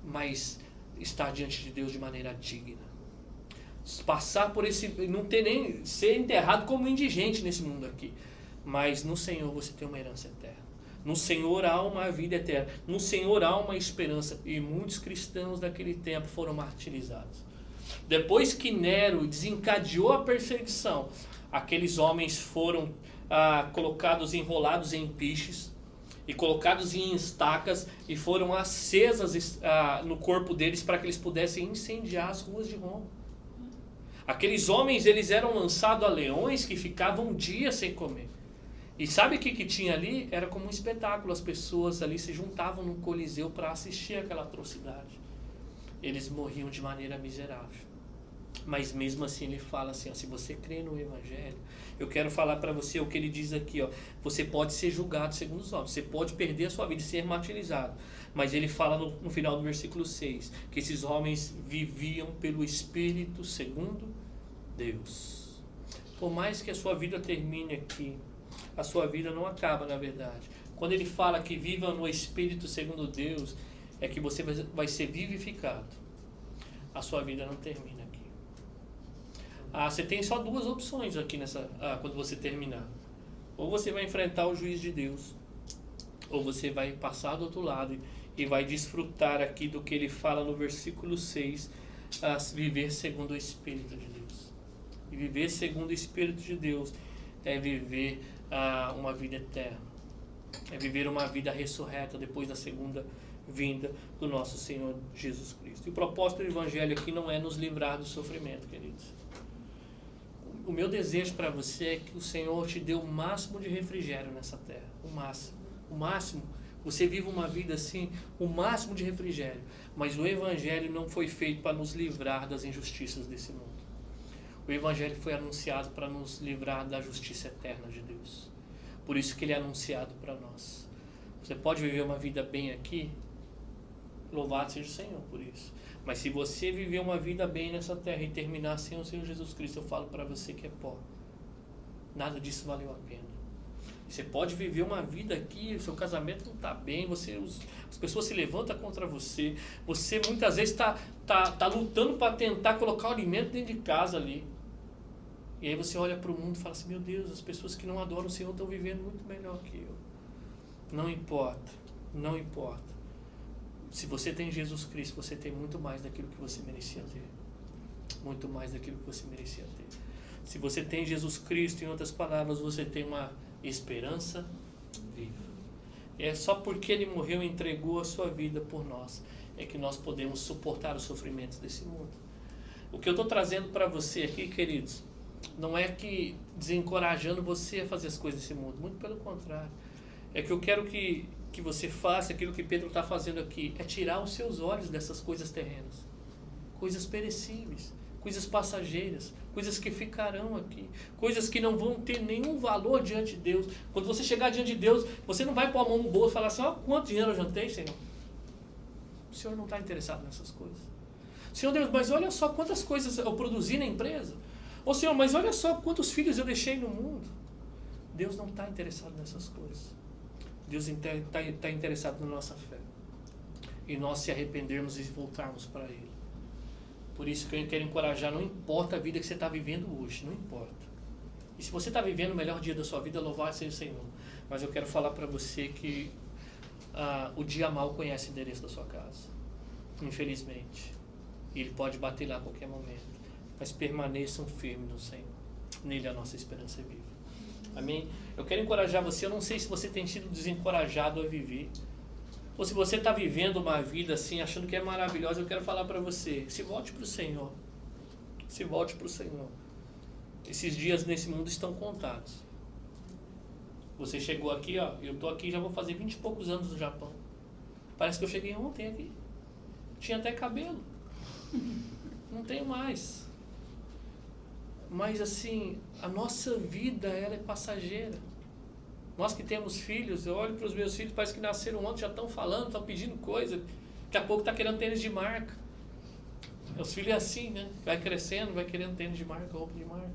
Mas estar diante de Deus de maneira digna. Passar por esse... Não ter nem... Ser enterrado como indigente nesse mundo aqui. Mas no Senhor você tem uma herança eterna. No Senhor há uma vida eterna. No Senhor há uma esperança. E muitos cristãos daquele tempo foram martirizados. Depois que Nero desencadeou a perseguição, aqueles homens foram colocados, enrolados em piches e colocados em estacas e foram acesas no corpo deles para que eles pudessem incendiar as ruas de Roma. Aqueles homens, eles eram lançados a leões que ficavam dias sem comer. E sabe o que tinha ali? Era como um espetáculo. As pessoas ali se juntavam no Coliseu para assistir aquela atrocidade. Eles morriam de maneira miserável. Mas mesmo assim ele fala assim, ó, se você crê no Evangelho, eu quero falar para você o que ele diz aqui, ó, você pode ser julgado segundo os homens, você pode perder a sua vida e ser martirizado. Mas ele fala no final do versículo 6, que esses homens viviam pelo Espírito segundo Deus. Por mais que a sua vida termine aqui, a sua vida não acaba, na verdade. Quando ele fala que viva no Espírito segundo Deus, é que você vai ser vivificado. A sua vida não termina aqui. Você tem só duas opções aqui quando você terminar. Ou você vai enfrentar o juiz de Deus, ou você vai passar do outro lado e vai desfrutar aqui do que ele fala no versículo 6, viver segundo o Espírito de Deus. E viver segundo o Espírito de Deus é viver uma vida eterna. É viver uma vida ressurreta depois da segunda vinda do nosso Senhor Jesus Cristo. E o propósito do Evangelho aqui não é nos livrar do sofrimento, queridos. O meu desejo para você é que o Senhor te dê o máximo de refrigério nessa terra. O máximo. O máximo. Você vive uma vida assim, o máximo de refrigério. Mas o Evangelho não foi feito para nos livrar das injustiças desse mundo. O Evangelho foi anunciado para nos livrar da justiça eterna de Deus. Por isso que ele é anunciado para nós. Você pode viver uma vida bem aqui, louvado seja o Senhor por isso. Mas se você viver uma vida bem nessa terra e terminar sem o Senhor Jesus Cristo, eu falo para você que é pó. Nada disso valeu a pena. Você pode viver uma vida aqui, o seu casamento não está bem, as pessoas se levantam contra você, você muitas vezes está lutando para tentar colocar o alimento dentro de casa ali. E aí você olha para o mundo e fala assim, meu Deus, as pessoas que não adoram o Senhor estão vivendo muito melhor que eu. Não importa, não importa. Se você tem Jesus Cristo, você tem muito mais daquilo que você merecia ter. Muito mais daquilo que você merecia ter. Se você tem Jesus Cristo, em outras palavras, você tem uma esperança viva. É só porque Ele morreu e entregou a sua vida por nós, é que nós podemos suportar os sofrimentos desse mundo. O que eu estou trazendo para você aqui, queridos, não é que desencorajando você a fazer as coisas desse mundo, muito pelo contrário. É que eu quero que você faça aquilo que Pedro está fazendo aqui, é tirar os seus olhos dessas coisas terrenas, coisas perecíveis, coisas passageiras, coisas que ficarão aqui, coisas que não vão ter nenhum valor diante de Deus. Quando você chegar diante de Deus, você não vai pôr a mão no bolso e falar assim, quanto dinheiro eu jantei, Senhor? O Senhor não está interessado nessas coisas. Senhor Deus, mas olha só quantas coisas eu produzi na empresa. Ô Senhor, mas olha só quantos filhos eu deixei no mundo. Deus não está interessado nessas coisas. Deus está interessado na nossa fé. E nós se arrependermos e voltarmos para Ele. Por isso que eu quero encorajar, não importa a vida que você está vivendo hoje, não importa. E se você está vivendo o melhor dia da sua vida, louvado seja o Senhor. Mas eu quero falar para você que o dia mau conhece o endereço da sua casa. Infelizmente. E ele pode bater lá a qualquer momento. Mas permaneçam firmes no Senhor. Nele a nossa esperança é viva. Amém? Eu quero encorajar você. Eu não sei se você tem sido desencorajado a viver, ou se você está vivendo uma vida assim, achando que é maravilhosa. Eu quero falar para você, se volte para o Senhor. Se volte para o Senhor. Esses dias nesse mundo estão contados. Você chegou aqui, eu estou aqui, já vou fazer 20 e poucos anos no Japão. Parece que eu cheguei ontem aqui. Tinha até cabelo. Não tenho mais. Mas assim, a nossa vida, ela é passageira. Nós que temos filhos, eu olho para os meus filhos, parece que nasceram ontem, já estão falando, estão pedindo coisa. Daqui a pouco está querendo tênis de marca. Os filhos é assim, né? Vai crescendo, vai querendo tênis de marca, roupa de marca.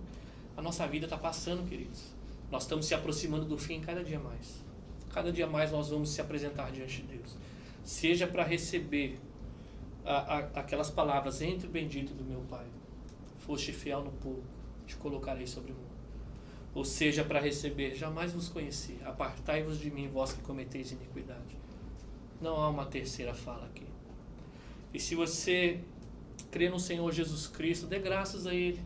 A nossa vida está passando, queridos. Nós estamos se aproximando do fim cada dia mais. Cada dia mais nós vamos se apresentar diante de Deus. Seja para receber aquelas palavras, entre o bendito do meu Pai. Foste fiel no pouco, te colocarei sobre o mundo. Ou seja, para receber, jamais vos conheci, apartai-vos de mim, vós que cometeis iniquidade. Não há uma terceira fala aqui. E se você crê no Senhor Jesus Cristo, dê graças a Ele.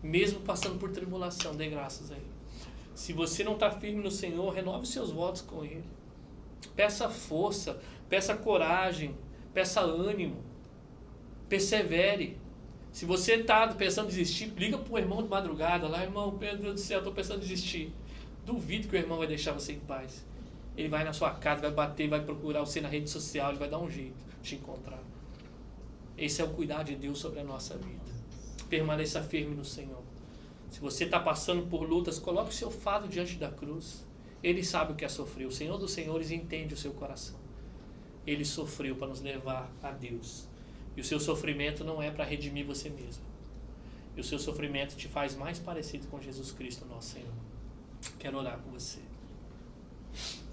Mesmo passando por tribulação, dê graças a Ele. Se você não está firme no Senhor, renove os seus votos com Ele. Peça força, peça coragem, peça ânimo, persevere. Se você está pensando em desistir, liga para o irmão de madrugada lá, irmão, meu Deus do céu, estou pensando em desistir. Duvido que o irmão vai deixar você em paz. Ele vai na sua casa, vai bater, vai procurar você na rede social, ele vai dar um jeito de te encontrar. Esse é o cuidar de Deus sobre a nossa vida. Permaneça firme no Senhor. Se você está passando por lutas, coloque o seu fardo diante da cruz. Ele sabe o que é sofrer. O Senhor dos Senhores entende o seu coração. Ele sofreu para nos levar a Deus. E o seu sofrimento não é para redimir você mesmo. E o seu sofrimento te faz mais parecido com Jesus Cristo, nosso Senhor. Quero orar com você.